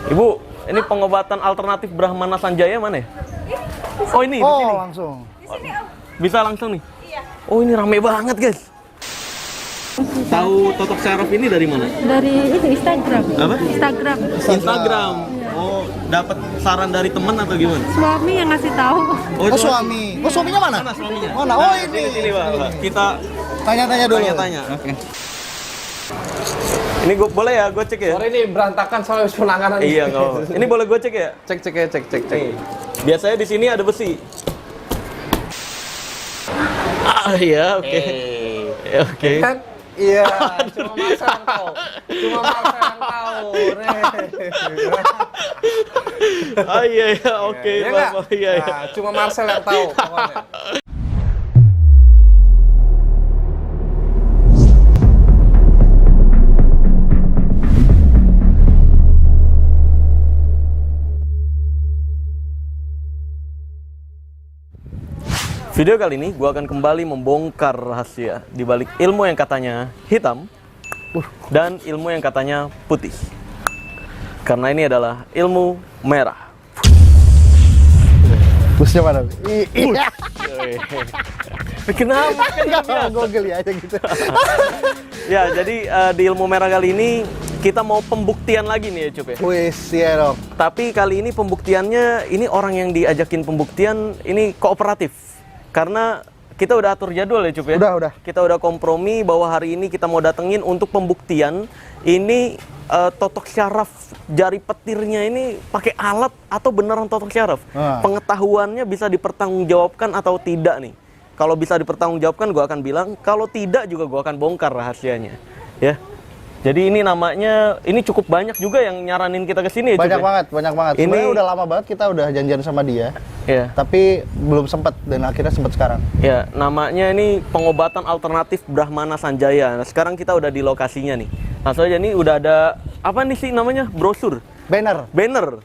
Ibu, ini pengobatan alternatif Brahmana Sanjaya mana ya? Oh ini, di sini. Langsung. Di sini, Om. Bisa langsung nih? Iya. Oh ini rame banget guys. Tahu totok syaraf ini dari mana? Dari itu Instagram. Apa? Instagram. Instagram. Oh, dapat saran dari teman atau gimana? Suami yang ngasih tahu. Oh, suami. Oh, suaminya mana? Mana suaminya? Mana? Oh, Nah, ini. Sini, Pak. Kita Tanya-tanya dulu. tanya-tanya. Oke. Ini gua boleh ya, gue cek ya? Sore ini berantakan soalnya penanganan. Iya, nggak apa-apa. Ini boleh gue cek ya? Cek ya, cek. Nih. Biasanya di sini ada besi. Ah iya, oke. Ya, oke. Kan? Iya, cuma Marcel yang tahu. Cuma Marcel yang tahu. Ah iya ya, oke. Iya nggak? Bapak, iya ya. Nah, cuma Marcel yang tahu pokoknya. Video kali ini gue akan kembali membongkar rahasia di balik ilmu yang katanya hitam dan ilmu yang katanya putih. Karena ini adalah ilmu merah. Busnya mana? Iya. Kenapa? Enggak, gue geli aja gitu. Ya, jadi di ilmu merah kali ini kita mau pembuktian lagi nih ya Cup ya. Wis, ya dong. Tapi kali ini pembuktiannya, ini orang yang diajakin pembuktian ini kooperatif. Karena kita udah atur jadwal ya Cup ya. Udah. Kita udah kompromi bahwa hari ini kita mau datengin untuk pembuktian. Ini totok syaraf jari petirnya ini pakai alat atau beneran totok syaraf. Pengetahuannya bisa dipertanggungjawabkan atau tidak nih. Kalau bisa dipertanggungjawabkan gue akan bilang, kalau tidak juga gue akan bongkar rahasianya. Ya. Jadi ini namanya, ini cukup banyak juga yang nyaranin kita ke sini ya, Banyak Cup, banget. Ini Sebenarnya udah lama banget kita udah janjian sama dia. ya. Tapi belum sempat dan akhirnya sempat sekarang. Ya, namanya ini pengobatan alternatif Brahmana Sanjaya. Nah, sekarang kita udah di lokasinya nih. Langsung aja nih udah ada apa nih sih namanya? Brosur. Banner. Banner.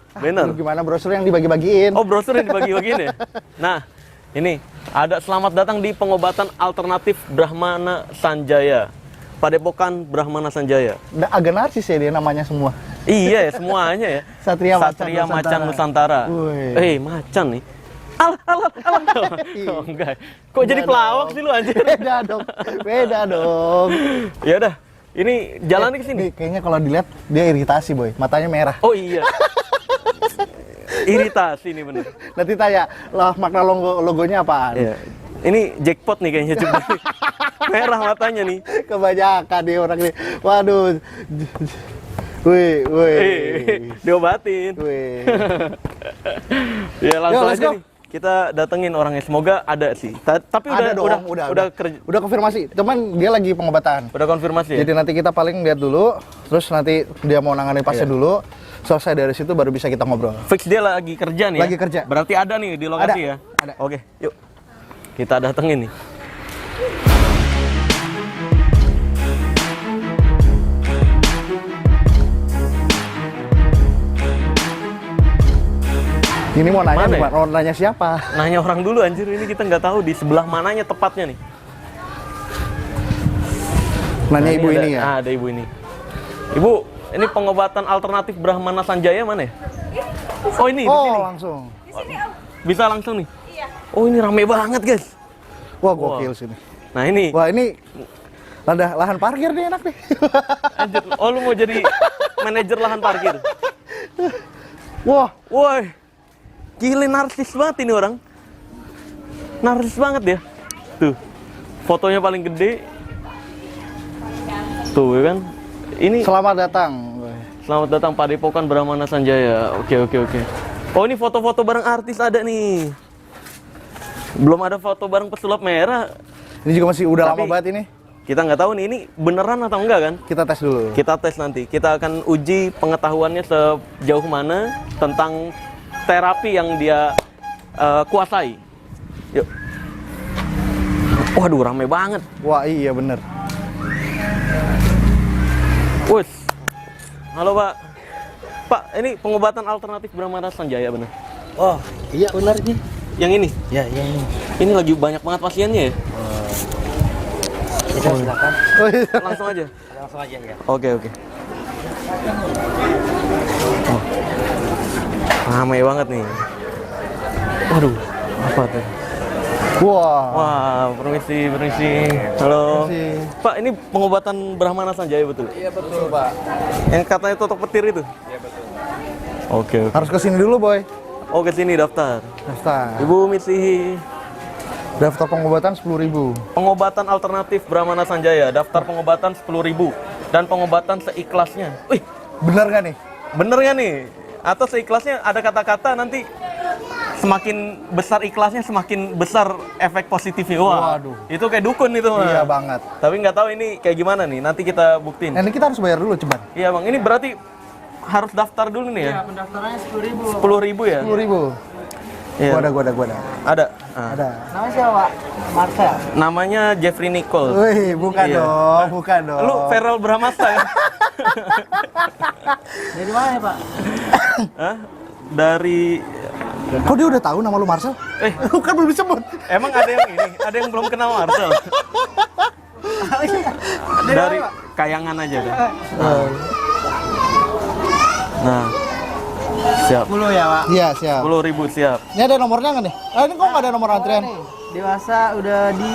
Gimana brosur yang dibagi-bagiin? Oh, brosur yang dibagi-bagiin ya. Nah, ini ada selamat datang di pengobatan alternatif Brahmana Sanjaya. Padepokan Brahmana Sanjaya. Agak narsis ya dia namanya semua. Iya ya, semuanya ya. Satria Macan Nusantara. Wih. Macan nih. Alah. Oh, enggak. Kok jadi pelawak sih lu anjir? Beda dong. Ya udah. Ini jalan ke sini. Kayaknya kalau dilihat dia iritasi, boy. Matanya merah. Oh iya. Iritasi nih bener. Nanti tanya, lah makna logonya apaan? Iya. Ini jackpot nih kayaknya coba. Merah matanya nih. Kebanyakan nih orang ini. Waduh. Wih. Diobatin. Wih. Ya langsung Yo, let's aja go. nih. Kita datengin orangnya, semoga ada sih. Tapi udah kerja. Udah konfirmasi. Cuman dia lagi pengobatan. Udah konfirmasi ya? Jadi nanti kita paling lihat dulu, terus nanti dia mau nanganin pasien Iya. dulu. Selesai dari situ baru bisa kita ngobrol. Fix dia lagi kerja nih ya? Lagi kerja. Berarti ada nih di lokasi Ada, ya? ada. Oke, yuk. Kita datengin nih. Ini mau nanya Mana ya? mau nanya siapa? Nanya orang dulu anjir, ini kita nggak tahu di sebelah mananya tepatnya nih. Nanya ibu ada, ini ya. Ada ibu ini. Ibu, ini pengobatan alternatif Brahmana Sanjaya mana ya? Oh ini, di sini. Langsung. Di sini, Om. Bisa langsung nih? Iya. Oh ini rame banget guys. Wah, gokil sini. Nah ini, Wah, ini lahan parkir nih enak nih. anjir, oh lu mau jadi manajer lahan parkir? Wah, Woi, gile narsis banget ini orang. Narsis banget ya. Tuh, fotonya paling gede. Tuh ya kan. Ini selamat datang. selamat datang Padepokan Brahmana Sanjaya. Oke. Oh ini foto-foto bareng artis ada nih. Belum ada foto bareng pesulap merah. Ini juga masih udah Tapi- lama banget ini. Kita nggak tahu nih ini beneran atau enggak kan? Kita tes dulu. Kita tes nanti. Kita akan uji pengetahuannya sejauh mana tentang terapi yang dia kuasai. Yuk. Waduh, rame banget. Wah, iya bener. Wus. Halo Pak. Pak, ini pengobatan alternatif Brahmana Sanjaya bener? Oh, iya benar ini. Yang ini? Ya, ini. Ini lagi banyak banget pasiennya ya? Kita silakan. Langsung aja. Langsung aja ya. Oke. Ramai banget nih. Waduh, apa tuh? Wah. Wah, permisi. Halo. Permisi. Pak, ini pengobatan Brahmana Sanjaya betul? Iya betul, Pak. Yang katanya totok petir itu? Iya betul. Oke. Harus kesini dulu, Boy. Oh, ke sini daftar. Daftar. Ibu Misihi. Daftar pengobatan 10.000. Pengobatan alternatif Brahmana Sanjaya, daftar pengobatan 10.000 dan pengobatan seikhlasnya. Wih, Bener nggak nih? bener nggak nih? Atau seikhlasnya ada kata-kata nanti semakin besar ikhlasnya semakin besar efek positifnya. Wah, Waduh. itu kayak dukun itu mah. Iya banget. Tapi nggak tahu ini kayak gimana nih. Nanti kita buktiin. Nah, ini kita harus bayar dulu, Ceban. Iya bang, ini berarti harus daftar dulu nih ya? Iya, pendaftarannya 10.000. 10.000 ya? 10.000. Iya. Gua ada. Ada. Ah. Ada. Namanya siapa, Pak? Marcel. Namanya Jeffrey Nicole. Wih, bukan Iya. dong, bukan dong. Lu Feral Bramasta ya? Dari mana ya, Pak? Hah? Dari Kok dia udah tahu nama lu Marcel? Bukan belum disebut. emang ada yang ini, ada yang belum kenal Marcel. Dari Kayangan aja deh. Nah, siap. 10 ya, Pak. Iya, siap. 10.000 siap. Ini ada nomornya nggak nih? Ini kok nggak ada nomor antrian? Dewasa udah di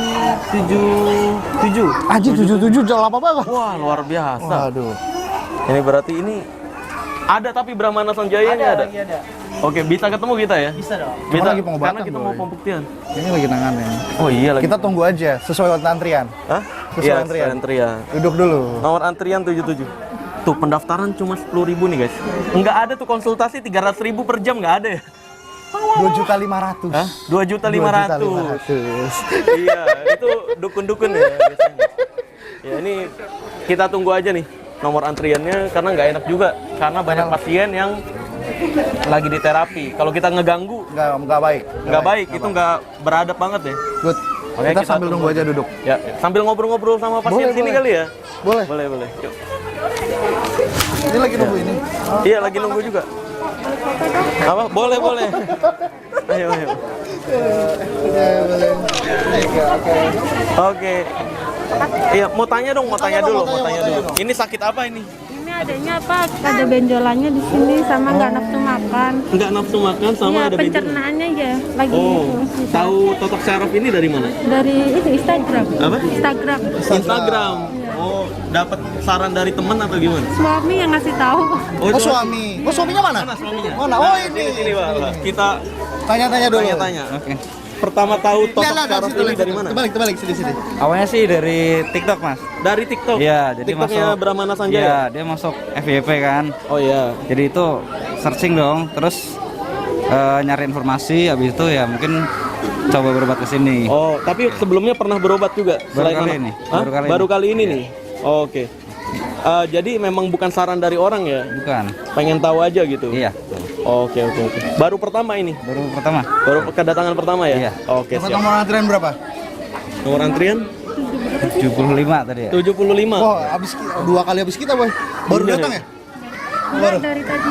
77. Anjir, 77 jual apa banget? Wah, luar biasa. Waduh. Ini berarti ini ada tapi Brahmana Sanjayanya ada. Lagi ada. Oke, bisa ketemu kita ya? Bisa dong. Bisa, lagi pengobatan, karena kita mau Boy. pembuktian. Ini lagi nanganin. Oh iya lagi. Kita tunggu aja sesuai waktu antrian. Hah? Sesuai Iya, antrian. sesuai antrian. Duduk dulu. Nomor antrian 77. Tuh pendaftaran cuma 10.000 nih guys. Enggak ada tuh konsultasi 300.000 per jam, nggak ada ya? 2.500.000. Hah? 2.500.000. Iya, itu dukun-dukun ya biasanya. Ya ini kita tunggu aja nih nomor antriannya karena nggak enak juga karena banyak pasien yang lagi di terapi. Kalau kita ngeganggu Nggak baik. nggak baik, itu nggak beradab banget ya. Good. Oke, Kita sambil nunggu aja duduk. Ya, sambil ngobrol-ngobrol sama pasien Boleh, sini boleh. kali ya. Boleh. Boleh. Yuk. Ini lagi nunggu ini. Iya, lagi nunggu juga. Apa? Boleh. Ayo. Oke. Iya, mau tanya dulu. Ini sakit apa ini? Ini adanya apa? Ada benjolannya di sini sama nggak nafsu makan. Enggak nafsu makan sama Iya, ada benjolan. pencernaannya ya lagi Oh, itu. tahu totok syaraf ini dari mana? Dari itu Instagram. Apa? Instagram. Instagram. Oh, dapat saran dari teman atau gimana? Suami yang ngasih tahu. Oh, suami. Oh, suaminya mana? Mana suaminya? Mana? Oh, ini. Sini, Pak. Kita Tanya-tanya dulu. tanya-tanya. Pertama tahu totok Lihat, syaraf ini dari mana? Terbalik sini. Awalnya sih dari TikTok, Mas. Dari TikTok. Iya, jadi TikToknya masuk Brahmana Iya, Sanjaya. dia masuk FYP kan. Oh iya. Jadi itu searching dong, terus nyari informasi, habis itu ya mungkin coba berobat ke sini. Oh, tapi sebelumnya pernah berobat juga Baru kali anak- ini. Hah? Baru Baru kali kali ini Iya. nih. Oke. Jadi memang bukan saran dari orang ya. Bukan. Pengen tahu aja gitu. Iya. Oke. Baru pertama ini. Baru pertama. Baru kedatangan pertama ya? Iya. Oke, Dapat siap. nomor antrian berapa? Nomor antrian 75 tadi ya. 75. Oh, dua kali habis kita, Boy. Baru Iya, datang iya. ya? Enggak dari tadi.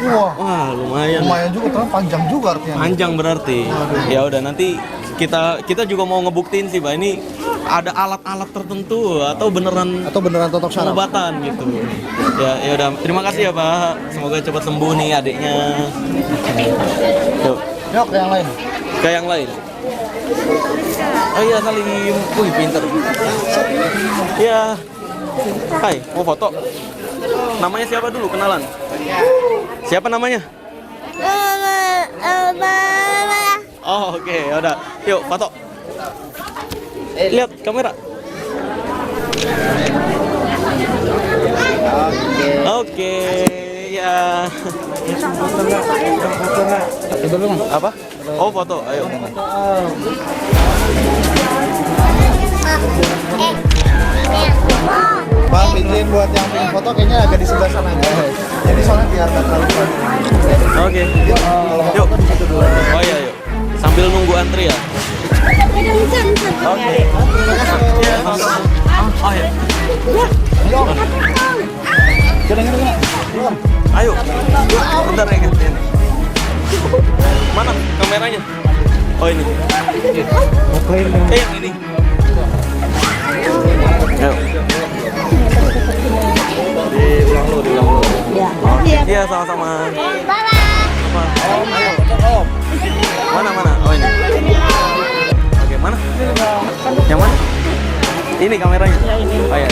Wah, Wah, lumayan. lumayan juga, ternyata panjang juga artinya. Panjang berarti. Ya udah nanti kita juga mau ngebuktiin sih, Pak. Ini ada alat-alat tertentu atau beneran Totok syaraf? pengobatan gitu. Ya udah. Terima kasih ya, Pak. Semoga cepat sembuh nih adiknya. Yuk, Yuk, ke yang lain. ke yang lain. Oh iya, Salim. Wih, pinter. Iya. Hai, mau foto? Namanya siapa dulu? Kenalan. Siapa namanya? Oh, oke, ya udah. Yuk, foto. Lihat kamera. Oke, ya. Itu dulu, Mas. Apa? Oh, foto. Ayo. Bang, izin buat yang pengen foto kayaknya agak di sebelah sana aja. Jadi soalnya biar nggak terlalu padat. Oke. Yuk. Oh iya, yuk. Sambil nunggu antri ya. Oke. Iya, sama-sama. Oh ya. Ayo. Bentar ya, gantian. Mana kameranya? Oh ini. Yang ini. Ayo. Diulang dulu. Iya, sama-sama. Om. Ayo, Om. Mana? Oh ini. Oke, mana? Yang mana? Ini kameranya. Ya ini. Oh iya.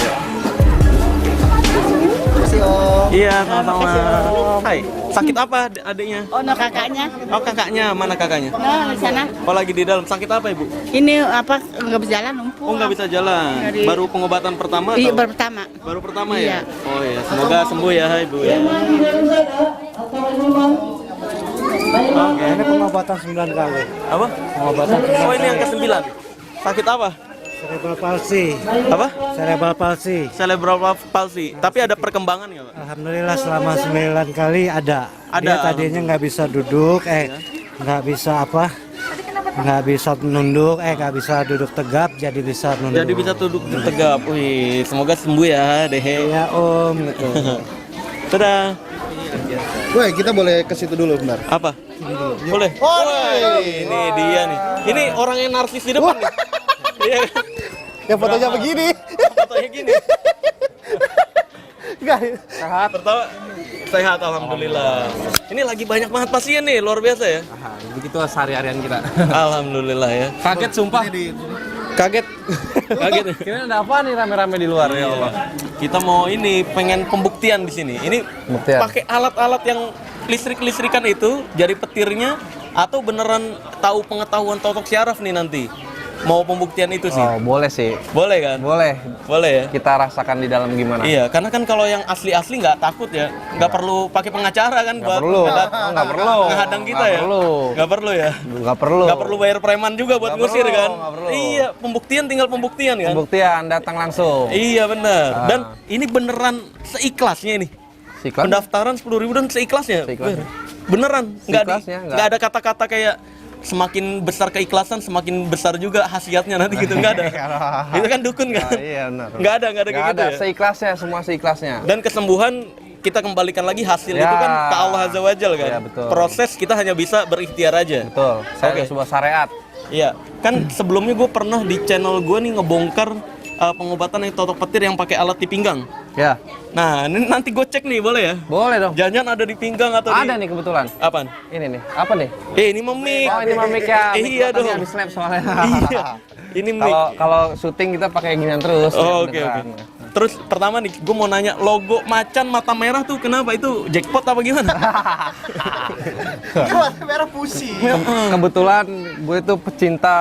Makasih Om. Iya, sama-sama. Hai, sakit apa adiknya? Oh, no kakaknya. Oh, kakaknya. Mana kakaknya? Nah, di sana. Oh, lagi di dalam. Sakit apa, Ibu? Ini apa nggak bisa jalan lumpuh. Oh, nggak bisa jalan. Dari- Baru pengobatan pertama Iya, atau? baru pertama. Baru pertama Iya. ya? Oh iya, semoga sembuh ya, Ibu ya. Oke. Ini pengobatan 9 kali. Apa? Pengobatan Oh, ini yang ke-9. Sakit apa? cerebral palsy. Apa? Cerebral palsy. Cerebral palsy. Tapi ada perkembangan nggak, Pak? Alhamdulillah selama 9 kali ada. Ada, Dia tadinya nggak bisa duduk, nggak bisa apa? Nggak bisa nunduk, nggak bisa duduk tegap, jadi bisa nunduk. Jadi bisa duduk tegap. Wih, semoga sembuh ya, Dehe. Ya Om, gitu. Dadah. Woi, kita boleh ke situ dulu bentar. Apa? Boleh. Woi, ini dia nih. Ini orang yang narsis di depan nih. Iya kan? Yang fotonya begini. Fotonya gini. Enggak. Sehat. Pertama sehat, alhamdulillah. Ini lagi banyak banget pasien nih, luar biasa ya. Begitu sehari-harian kita. Alhamdulillah ya. Kaget sumpah. Kaget. Kaget. Kira ada apa nih rame-rame di luar ya Allah. Kita mau ini pengen pembuktian di sini. Ini Pembuktian. pakai alat-alat yang listrik-listrikan itu jadi petirnya atau beneran tahu pengetahuan totok syaraf nih nanti. Mau pembuktian itu sih. Oh, boleh sih. Boleh kan? Boleh. Boleh ya? Kita rasakan di dalam gimana? Iya, karena kan kalau yang asli-asli nggak takut ya, nggak perlu pakai pengacara kan Nggak perlu. Nggak perlu. ngehadang kita Nggak ya. perlu. Nggak perlu ya. Nggak perlu. Nggak perlu bayar preman juga buat Nggak ngusir perlu, kan? nggak perlu. Iya, pembuktian tinggal pembuktian kan. Pembuktian datang langsung. Iya benar. Dan ini beneran seikhlasnya ini. Siklan. Pendaftaran 10.000 dan seikhlasnya. Seikhlasnya. Beneran. Nggak Seikhlasnya, nggak. nggak ada kata-kata kayak semakin besar keikhlasan semakin besar juga khasiatnya nanti gitu, nggak ada. Itu kan dukun kan? Iya benar. Nggak ada kayak Nggak gitu ada. ya. Seikhlasnya, semua seikhlasnya. Dan kesembuhan kita kembalikan lagi hasil Ya. itu kan ke Allah Azza wa Jalla kan. Ya, betul. Proses kita hanya bisa berikhtiar aja. Betul. Saya Oke. ada sebuah syariat. Iya, kan sebelumnya gue pernah di channel gue nih ngebongkar pengobatan yang totok petir yang pakai alat di pinggang. Ya. Nah, ini nanti gue cek nih, boleh ya? Boleh dong. Jangan ada di pinggang atau Ada di... nih kebetulan. Apaan? Ini nih. Apa nih? Ini memik. Oh, ini mamik ya. Iya dong. Habis snap soalnya. Iya. Ini mic. Kalau syuting kita pakai ginian terus. Oh, oke. Beneran. Terus pertama nih, gue mau nanya logo macan mata merah tuh kenapa? Itu jackpot apa gimana? Merah pusing. Kebetulan gue itu pecinta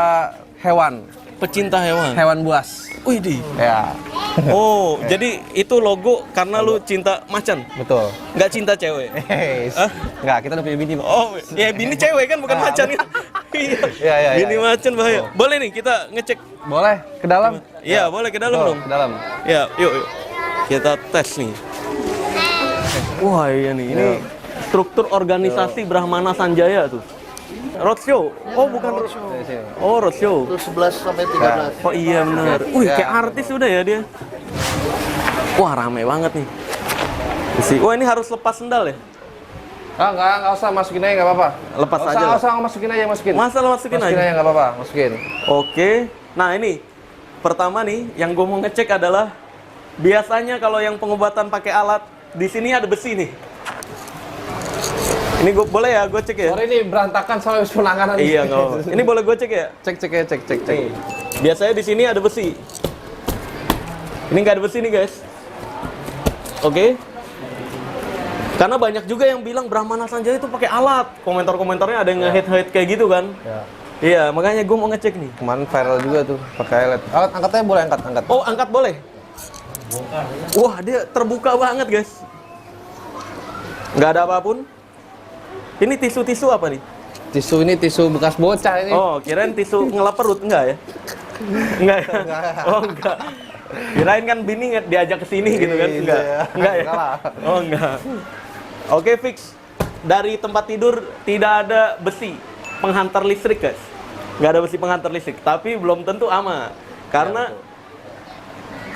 hewan, Pecinta hewan. hewan buas. Wih di. Ya, Oh, jadi itu logo karena lu cinta macan, betul. nggak cinta cewek? Hah? Enggak, kita udah punya bini, Pak. Oh, ya bini cewek kan bukan macan kan? Iya. Iya, Bini iya. macan bahaya. Boleh nih kita ngecek. Boleh ke dalam? Iya, boleh ke dalam dong. Ke dalam. Ya, yuk. Kita tes nih. Wah, iya nih. Ini struktur organisasi Brahmana Sanjaya tuh. Roadshow. Oh, bukan roadshow. Dari sini. Oh, roadshow. 11 sampai 13. Oh iya benar. Wih, kayak artis udah ya dia. Wah, rame banget nih. Wah, ini harus lepas sendal ya? Enggak usah masukin aja, enggak apa-apa. Lepas Nggak aja usah, lah. nggak usah, masukin aja, masukin. Masa lo masukin Masukin aja? aja, enggak apa-apa, masukin. Oke. Nah, ini pertama nih yang gue mau ngecek adalah biasanya kalau yang pengobatan pakai alat di sini ada besi nih. Ini gue boleh ya, gue cek ya? Sorry nih berantakan soalnya habis penanganan. Iya, nggak apa-apa. Ini boleh gue cek ya? Cek ya, cek. Nih, biasanya di sini ada besi. Ini nggak ada besi nih guys. Oke. Karena banyak juga yang bilang Brahmana Sanjaya itu pakai alat. Komentar-komentarnya ada yang nge-hate kayak gitu kan. Ya. Iya, makanya gue mau ngecek nih. Kemarin viral juga tuh pakai alat. Alat angkatnya boleh angkat. Oh, angkat boleh? Wah, dia terbuka banget guys. Nggak ada apapun. Ini tisu-tisu apa nih? Tisu ini tisu bekas bocah ini. Oh, kirain tisu ngelap perut. Enggak ya? Enggak ya? Oh, enggak. Kirain kan bini diajak ke sini gitu kan? Enggak. Enggak ya? Enggak lah. Oh, enggak. Oke, fix. Dari tempat tidur tidak ada besi penghantar listrik, guys. Nggak ada besi penghantar listrik, tapi belum tentu aman. Karena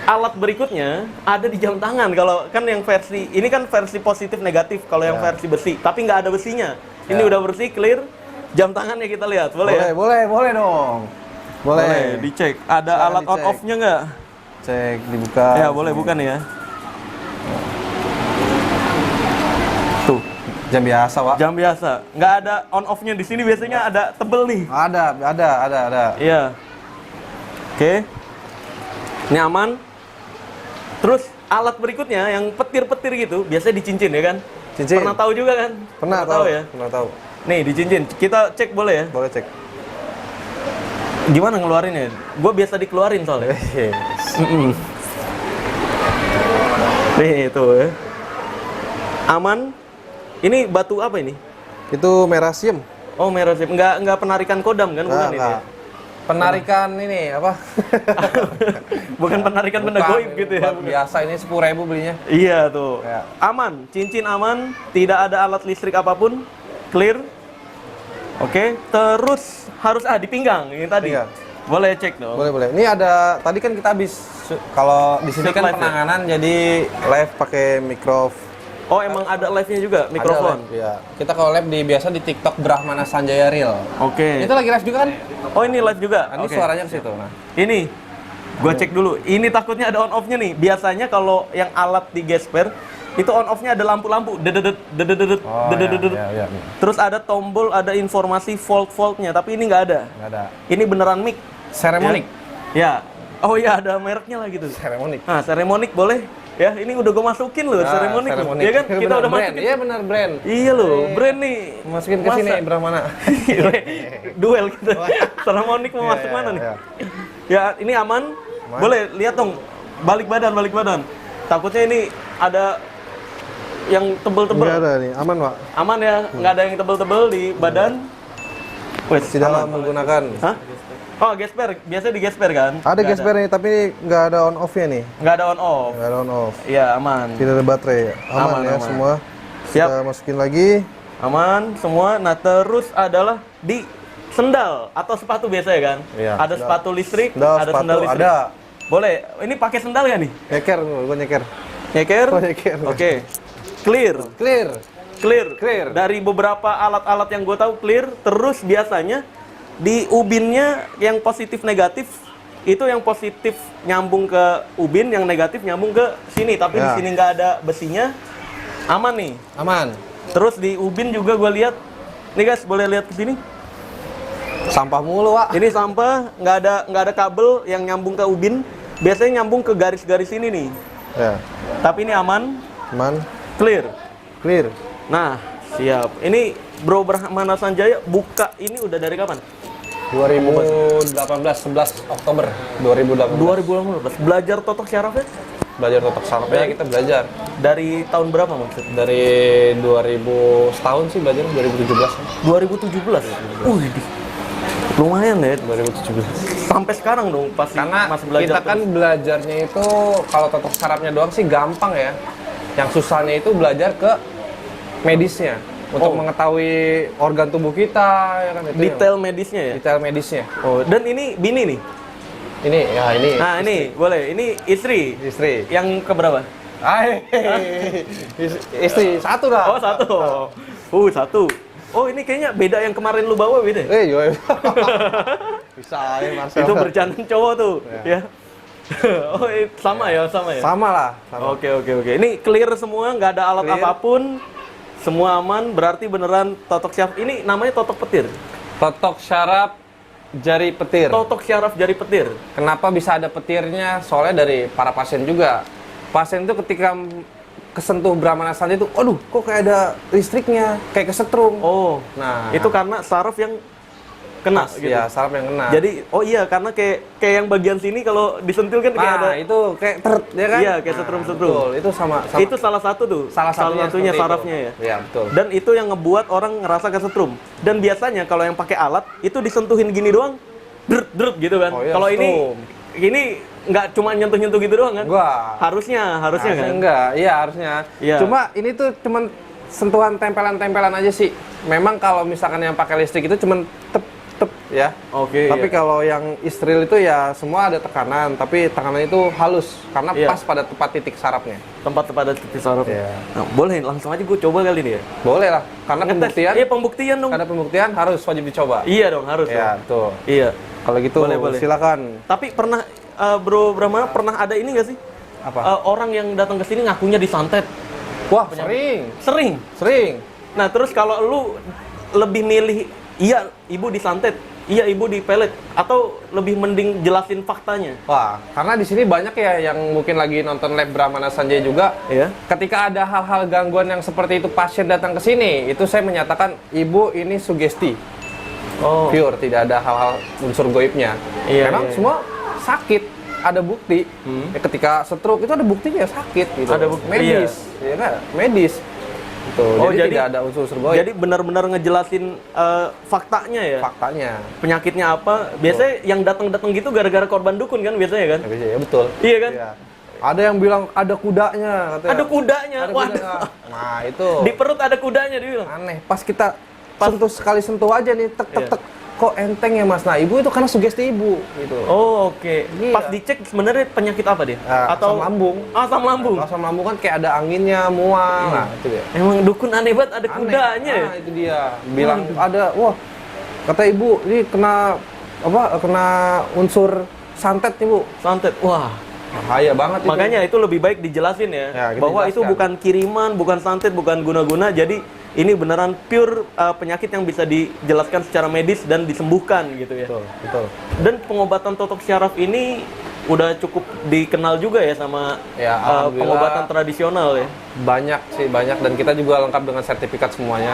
alat berikutnya ada di jam tangan. Kalau kan yang versi ini kan versi positif negatif kalau yang versi besi, tapi nggak ada besinya. Ini udah bersih, clear. Jam tangannya kita lihat, boleh ya? Boleh dong. Boleh. Dicek. Ada Silakan alat on dicek. off-nya nggak? Cek dibuka. Ya boleh, bukan ya? Tuh. Jam biasa, Wak. Jam biasa. Nggak ada on off-nya di sini, biasanya ada tebel nih. Ada. Iya. Oke. Ini aman. Terus alat berikutnya yang petir-petir gitu, biasanya dicincin ya kan? Cincin. Pernah tahu juga kan? Pernah tahu ya? Pernah tahu. Nih, dicincin. Kita cek boleh ya? Boleh cek. Gimana ngeluarinnya? Gue biasa dikeluarin soalnya. Mm-mm. Nih, itu ya. Aman. Ini batu apa ini? Itu merasium. Oh, merah sih. Nggak penarikan kodam kan? Bukan ini ya? Penarikan ini apa? Bukan penarikan benda Bukan, goib gitu ya? Biasa ini 10.000 belinya. Iya tuh. Ya. Aman, cincin aman, tidak ada alat listrik apapun, clear. Oke, terus harus di pinggang ini tadi. Pinggang. Boleh cek dong. Boleh. Ini ada tadi kan kita habis kalau di sini Shoot kan live ya? penanganan jadi live pakai mikrofon. Oh, emang ada live-nya juga, mikrofon. Iya. Kita kalau live biasa di TikTok Brahmana Sanjaya Real. Oke. Itu lagi live juga kan? Oh, ini live juga. Ini Oke. suaranya ke situ. Nah. Ini gua cek dulu. Ini takutnya ada on off-nya nih. Biasanya kalau yang alat di gesper itu on off-nya ada lampu-lampu, dededet, dededet, dededet. Iya. Terus ada tombol, ada informasi volt-voltnya, tapi ini nggak ada. Nggak ada. Ini beneran mic. Ceremonik. Ya. Oh iya, ada mereknya lah gitu. Ceremonik. Nah, Ceremonik boleh. Ya, ini udah gue masukin loh, Ceremonik. Iya kan? Kita Bener udah brand. masukin. Iya benar brand. Iya loh, brand nih. Masukin ke sini Masa? Brahmana. Duel kita. Ceremonik mau masuk mana nih? Ya, ini aman. Boleh lihat dong. Balik badan. Takutnya ini ada yang tebel-tebel. Nggak ada nih, aman Pak. Aman ya, nggak ada yang tebel-tebel di badan. Wes, Di dalam menggunakan. Hah? Oh, gesper. Biasa di gesper kan? Ada Nggak gesper nih, tapi nggak ada on off-nya nih. Nggak ada on off. Nggak ada on off. Iya, aman. Tidak ada baterai. Aman ya Aman. semua. Siap. Kita masukin lagi. Aman semua. Nah, terus adalah di sendal atau sepatu biasa ya kan? Iya, Ada sendal. sepatu listrik, Sendal, ada sepatu, sendal listrik. ada. Boleh. Ini pakai sendal ya nih? Nyeker, gua nyeker. Nyeker? Oh, nyeker. Oke. Clear. Clear. Clear. Dari beberapa alat-alat yang gue tahu clear. Terus biasanya di ubinnya yang positif negatif itu yang positif nyambung ke ubin, yang negatif nyambung ke sini. Tapi di Ya. sini nggak ada besinya. Aman nih. Aman. Terus di ubin juga gue lihat. Nih guys, boleh lihat ke sini. Sampah mulu, Wak. Ini sampah, nggak ada kabel yang nyambung ke ubin. Biasanya nyambung ke garis-garis ini nih. Ya. Tapi ini aman, Aman. clear. Clear. Nah, siap. Ini Bro Brahmana Sanjaya buka ini udah dari kapan? 2018, 11 Oktober 2018. 2018. Belajar totok syarafnya Belajar totok sarafnya kita belajar. dari tahun berapa maksudnya? Dari 2000 setahun sih belajar 2017. 2017. Wih, lumayan ya. 2017. Sampai sekarang dong pas Karena masih belajar. kita kan belajarnya itu kalau totok sarafnya doang sih gampang ya. Yang susahnya itu belajar ke medisnya untuk Oh. mengetahui organ tubuh kita ya kan itu detail medisnya ya. yang- detail medisnya. Oh, dan ini bini nih. Ini ya ini Nah, ini boleh. Ini istri. istri. Yang keberapa? Istri satu dah. Oh, satu. Satu. Oh, ini kayaknya beda yang kemarin lu bawa beda. Yo. Bisa ya Marcel. Itu bercanda cowok tuh, ya. Oh, sama ya. Sama lah. Sama. Oke. Ini clear semua, nggak ada alat Clear. apapun. Semua aman, berarti beneran totok syaraf. Ini namanya totok petir. Totok syaraf jari petir. Totok syaraf jari petir. Kenapa bisa ada petirnya? Soalnya dari para pasien juga. Pasien itu ketika kesentuh Brahmana Sanjaya itu, aduh, kok kayak ada listriknya, kayak kesetrum. Oh, Nah, itu karena saraf yang kena pas, gitu. ya, saraf yang kena. Jadi, oh iya, karena kayak yang bagian sini kalau disentil kan kayak ada. itu kayak teret, ya kan? Iya, kayak setrum-setrum. Betul, itu sama. Itu salah satu tuh. salah satunya seperti itu. sarafnya ya. Iya, betul. Dan itu yang ngebuat orang ngerasa kesetrum. Dan biasanya kalau yang pakai alat itu disentuhin gini doang, drut gitu kan. Oh iya, Kalau setrum. ini nggak cuma nyentuh gitu doang kan? Gua. Harusnya kan. Enggak, iya harusnya. Iya. Cuma ini tuh cuman sentuhan tempelan-tempelan aja sih. Memang kalau misalkan yang pakai listrik itu cuman tep ya. Oke. Tapi iya. kalau yang istril itu ya semua ada tekanan, tapi tekanan itu halus karena Iya. pas pada tepat titik sarafnya. tempat pada titik saraf. Iya. Nah, boleh langsung aja gue coba kali ini ya. Boleh lah, karena Ngetes. pembuktian. Iya, pembuktian dong. Karena pembuktian harus wajib dicoba. Iya dong, harus Ya, dong. betul. Iya. Kalau gitu Boleh. silakan. Tapi pernah Bro Brahmana pernah ada ini nggak sih? Apa? Orang yang datang ke sini ngakunya disantet. Wah, sering. Sering. Nah, terus kalau lu lebih milih iya ibu disantet, iya ibu dipelet, atau lebih mending jelasin faktanya? Wah, karena di sini banyak ya yang mungkin lagi nonton lab Brahmana Sanjaya juga. Iya. Ketika ada hal-hal gangguan yang seperti itu pasien datang ke sini, itu saya menyatakan ibu ini sugesti. Oh. Pure, tidak ada hal-hal unsur goibnya. Iya, Memang iya. semua sakit, ada bukti. Ya, ketika stroke itu ada buktinya sakit gitu. Ada bukti, medis, ya kan? Medis. Gitu. Oh, jadi jadi tidak ada unsur-unsur goib. Jadi benar-benar ngejelasin faktanya ya. Faktanya. Penyakitnya apa? Biasanya yang datang-datang gitu gara-gara korban dukun kan biasanya kan? Ya, betul. Iya kan? Iya. Ada yang bilang ada kudanya katanya. Ada kudanya. Ada Waduh. kudanya. Nah, itu Di perut ada kudanya dia bilang. aneh. Pas kita sentuh aja nih, tek tek Iya. tek. Kok enteng ya Mas? Nah, ibu itu karena sugesti ibu gitu. Oh, oke. Iya. Pas dicek sebenarnya penyakit apa dia? Asam lambung. Asam lambung. Asam lambung kan kayak ada anginnya, mual. Nah, itu dia. Emang dukun aneh banget ada Aneh. kudanya ya? Nah, itu dia. Bilang ada, wah, kata ibu, ini kena apa? Kena unsur santet nih, Bu. Santet. Wah. Bahaya banget itu. Makanya itu lebih baik dijelasin ya, Ya, kita bahwa itu jelaskan. bukan kiriman, bukan santet, bukan guna-guna. Jadi ini beneran pure penyakit yang bisa dijelaskan secara medis dan disembuhkan gitu ya. Betul, betul. Dan pengobatan totok syaraf ini udah cukup dikenal juga ya sama Ya, alhamdulillah. pengobatan tradisional ya. Banyak sih, banyak, dan kita juga lengkap dengan sertifikat semuanya.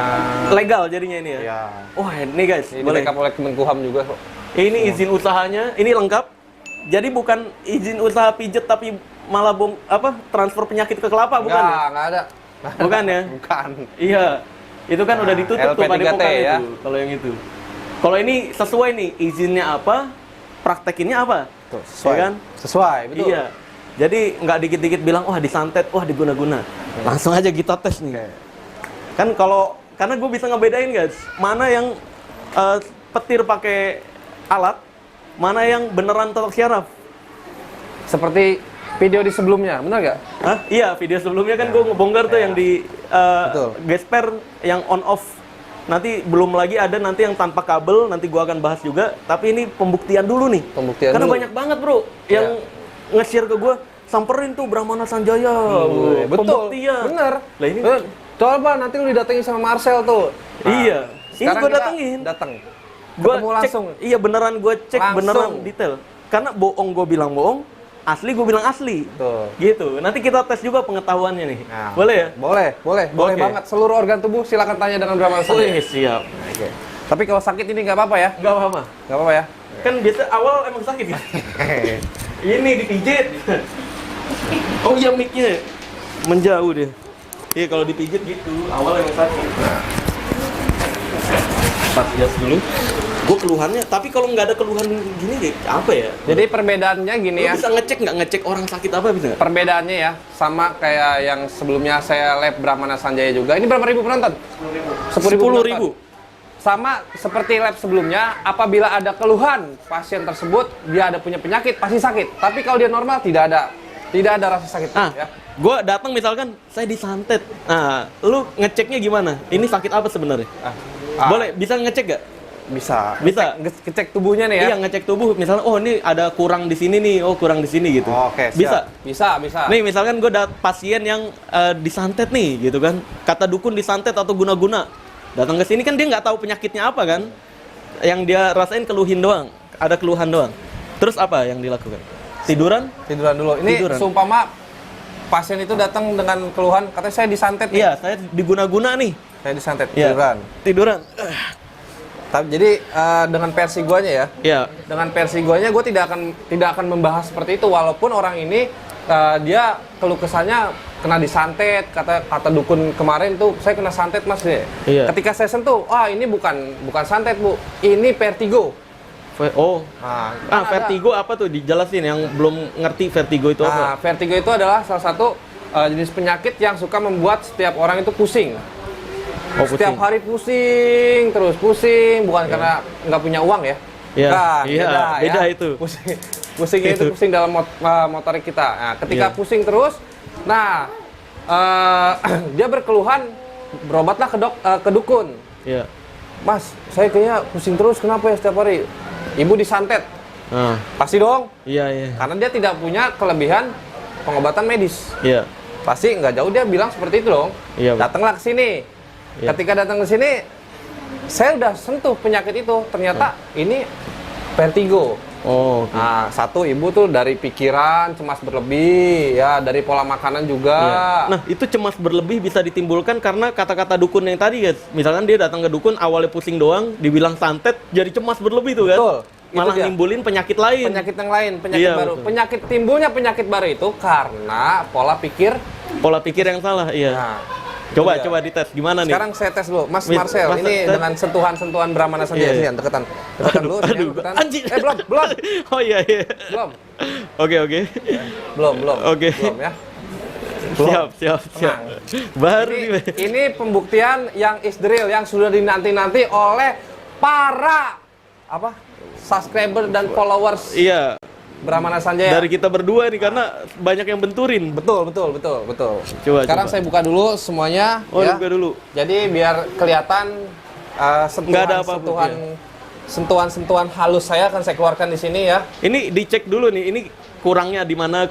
Legal jadinya ini ya. Ya. Wah, ini guys, Ini boleh. backup oleh Kemenkumham juga kok. Ini izin usahanya, ini lengkap. Jadi bukan izin usaha pijet tapi malah transfer penyakit ke kelapa bukan ya? Enggak ada. Bukan ya? Bukan. Iya. Itu kan udah ditutup tuh LP3T padepokan ya. itu. Kalau yang itu. Kalau ini sesuai nih, izinnya apa, praktekinnya apa? Tuh, sesuai. Ya kan? Sesuai, betul. Iya. Jadi nggak dikit-dikit bilang, wah disantet, wah diguna-guna. Langsung aja kita tes nih. Kan karena gue bisa ngebedain guys, mana yang petir pakai alat, mana yang beneran totok syaraf. Seperti video di sebelumnya, benar nggak? Hah? Iya, video sebelumnya kan gue ngebongkar tuh yang di Betul. gesper yang on off. Nanti belum lagi ada nanti yang tanpa kabel, nanti gue akan bahas juga. Tapi ini pembuktian dulu nih. Pembuktian Karena dulu. banyak banget bro yang nge-share ke gue, samperin tuh Brahmana Sanjaya. Betul. Pembuktian. Bener. Lah ini Coba nanti lu didatengin sama Marcel tuh. iya. Ini Sekarang gue kita datengin. Datang. Gua Ketemu cek, langsung. iya beneran gue cek Langsung. beneran detail. Karena bohong gue bilang bohong, asli gue bilang asli. Tuh. Gitu. Nanti kita tes juga pengetahuannya nih. Nah, Boleh ya? Boleh Oke. banget. Seluruh organ tubuh silakan tanya dengan Brahmana Sanjaya. Wih, siap. Oke. Tapi kalau sakit ini nggak apa-apa ya? Nggak apa-apa. Nggak apa-apa ya? Kan biasa awal emang sakit ya? Ini dipijit. Oh iya mic-nya menjauh deh. Iya kalau dipijit gitu, awal emang sakit. Pas jas dulu. Gue keluhannya, tapi kalau nggak ada keluhan gini deh, apa ya? Jadi perbedaannya gini Lu ya. bisa ngecek nggak ngecek orang sakit apa bisa nggak? Perbedaannya ya, sama kayak yang sebelumnya saya lab Brahmana Sanjaya juga. Ini berapa ribu penonton? 10.000 10.000. Sama seperti lab sebelumnya, apabila ada keluhan pasien tersebut, dia ada punya penyakit, pasti sakit. Tapi kalau dia normal, tidak ada rasa sakit. Ah, Ya. gue datang misalkan saya disantet. Nah, lu ngeceknya gimana? Ini sakit apa sebenarnya? Boleh, bisa ngecek gak? Bisa. Bisa. Ngecek tubuhnya nih ya. Iya ngecek tubuh, misalnya oh ini ada kurang di sini nih, oh kurang di sini gitu. Oke, Bisa. siap. Bisa. Nih misalkan gue pasien yang disantet nih gitu kan, kata dukun disantet atau guna-guna, datang ke sini kan dia nggak tahu penyakitnya apa kan, yang dia rasain keluhin doang, ada keluhan doang. Terus apa yang dilakukan? Tiduran? Tiduran dulu. Ini Tiduran. seumpama pasien itu datang dengan keluhan, katanya saya disantet nih. Iya, saya diguna-guna nih. Saya disantet. Iya. Tiduran. Tiduran. Jadi dengan versi guanya ya. Iya. Dengan versi guanya gue tidak akan membahas seperti itu, walaupun orang ini dia keluh kesahnya kena disantet, kata dukun kemarin tuh saya kena santet Mas deh. Iya. Ketika saya sentuh, ini bukan santet Bu, ini vertigo. Oh. Nah, kan ada- Vertigo apa tuh? Dijelasin yang belum ngerti vertigo itu Nah, apa? vertigo itu adalah salah satu jenis penyakit yang suka membuat setiap orang itu pusing. Oh, Setiap hari pusing, terus pusing, bukan karena nggak punya uang ya. Iya, Bukan, iya, beda itu. Pusing itu pusing dalam motorik kita. Nah, ketika Iya. pusing terus, nah dia berkeluhan, berobatlah ke dukun. Iya. Mas, saya kayaknya pusing terus, kenapa ya setiap hari? Ibu disantet, Nah, pasti dong, iya iya. karena dia tidak punya kelebihan pengobatan medis. Iya. Pasti nggak jauh dia bilang seperti itu dong. Iya, betul. Datanglah ke sini. Iya. Ketika datang ke sini, saya udah sentuh penyakit itu. Ternyata ini vertigo. Oh, oke. Nah, satu ibu tuh dari pikiran cemas berlebih, ya dari pola makanan juga. Iya. Nah, itu cemas berlebih bisa ditimbulkan karena kata-kata dukun yang tadi, guys. Misalkan dia datang ke dukun, awalnya pusing doang, dibilang santet, jadi cemas berlebih tuh, kan? Betul. Itu Malah dia. nimbulin penyakit lain. Penyakit yang lain, penyakit Iya, baru. betul. Penyakit timbulnya penyakit baru itu karena pola pikir. Pola pikir yang salah, iya. Nah, coba itu dia. coba dites gimana nih? Sekarang saya tes dulu, Mas Wih, Marcel. Mas, Ini tes. dengan sentuhan-sentuhan Brahmana saja. Iya, Sini, iya. deketan dulu. sini, Aduh, deketan. anjing. Belum. Oh iya iya. Belum. Oke oke. Belum. Oke. Belum ya. Belum. Siap. Tenang. Baru Ini, nih. ini pembuktian yang is the real, yang sudah dinanti-nanti oleh para subscriber dan followers Iya. Brahmana Sanjaya. Dari kita berdua nih karena banyak yang benturin. Betul. Coba, Sekarang coba. saya buka dulu semuanya. Oh, ya. buka dulu. Jadi biar kelihatan Nggak ada apa-apa, sentuhan halus saya akan saya keluarkan di sini ya. Ini dicek dulu nih. Ini kurangnya di mana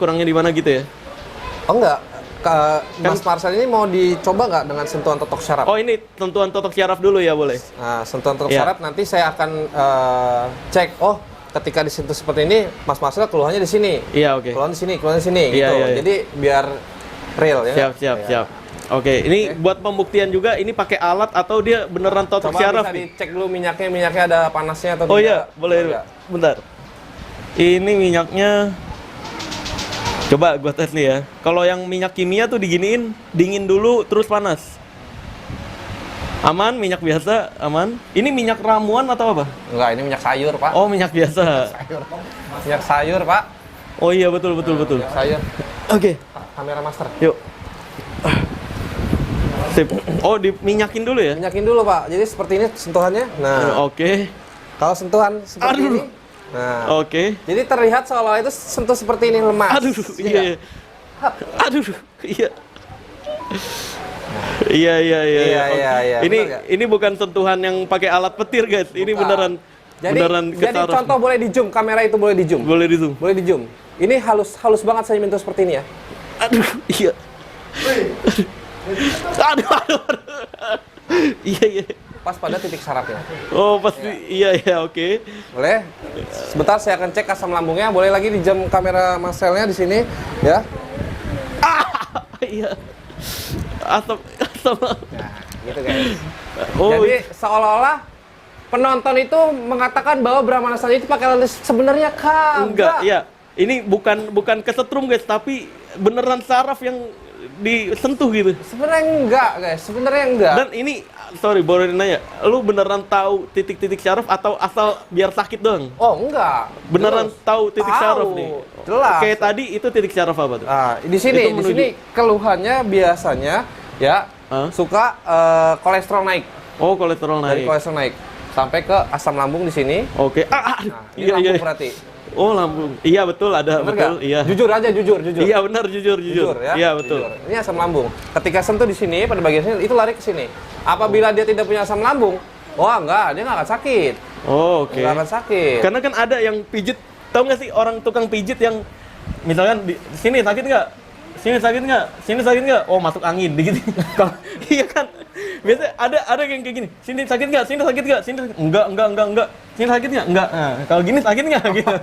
gitu ya. Oh enggak. Mas Marcel ini mau dicoba nggak dengan sentuhan totok syaraf? Oh, ini tentuan totok syaraf dulu ya, boleh. Nah, sentuhan totok Iya. syaraf nanti saya akan cek. Oh, ketika disentuh seperti ini, Mas Marcel keluhannya di sini. Iya, oke. Keluhan di sini, Iya, gitu. iya. Jadi biar real ya. Siap. Oke, ini buat pembuktian juga ini pakai alat atau dia beneran totok Coba syaraf bisa nih? dicek dulu minyaknya ada panasnya atau Oh tidak. iya, boleh. Enggak? Bentar. Ini minyaknya. Coba gua tes nih ya. Kalau yang minyak kimia tuh diginiin, dingin dulu terus panas. Aman, minyak biasa, aman. Ini minyak ramuan atau apa? Enggak, ini minyak sayur, Pak. Oh, minyak biasa. Minyak sayur, Pak. Oh iya, betul. Minyak sayur. Oke, Kamera master. yuk. Sip. Oh, diminyakin dulu ya? Minyakin dulu, Pak. Jadi seperti ini sentuhannya. Nah, Oke. kalau sentuhan seperti Aduh. ini. Nah, Oke. jadi terlihat seolah itu sentuh seperti ini lemas. Aduh, Iya. iya. Aduh, iya. Iya. Iya, Ini bener nggak? ini bukan sentuhan yang pakai alat petir, guys. Ini Bukan. Jadi ke saraf. contoh boleh di zoom, kamera itu boleh di zoom. Boleh di zoom. Boleh di zoom. Ini halus banget saya menyentuh seperti ini ya. Aduh, iya. Aduh. Iya. Pas pada titik sarafnya. Oh, pasti iya, oke. Boleh? Sebentar saya akan cek asam lambungnya. Boleh lagi di jam kamera Marcelnya di sini ya. Iya. Asam. Nah, gitu guys. Oh, Jadi seolah-olah penonton itu mengatakan bahwa Brahmana Sanjaya itu pakai lens, sebenarnya kagak. enggak, iya. Ini bukan kesetrum, guys, tapi beneran saraf yang disentuh gitu. Sebenarnya enggak, guys. Sebenarnya enggak. Dan ini, sorry, boleh nanya, lu beneran tahu titik-titik syaraf atau asal biar sakit doang? Oh, enggak. Beneran Jelas. tahu titik Tahu. syaraf nih? Jelas. Kayak tadi itu titik syaraf apa tuh? Nah, di sini Itu menuju- keluhannya biasanya ya Hah? suka kolesterol naik. Oh, kolesterol Dari naik. kolesterol naik sampai ke asam lambung di sini. Oke. Nah, ini lambung berarti. Oh, lambung. Iya, betul, ada, Bener betul. nggak? Iya. Jujur aja, jujur. Iya, benar, jujur. ya. Iya, betul. Jujur. Ini asam lambung. Ketika sentuh di sini pada bagian sini itu lari ke sini. Apabila dia tidak punya asam lambung, wah enggak, dia nggak akan sakit. Oh, oke. Nggak akan sakit. Karena kan ada yang pijit, tahu nggak sih orang tukang pijit yang misalkan di sini sakit nggak? Sini sakit nggak? Sini sakit nggak? Oh, masuk angin gitu. Kalau iya kan. Biasanya ada yang kayak gini. Sini sakit nggak? Sini sakit nggak? Sini sakit. Enggak. Sini sakit nggak? Enggak. Nah, kalau gini sakit nggak gitu.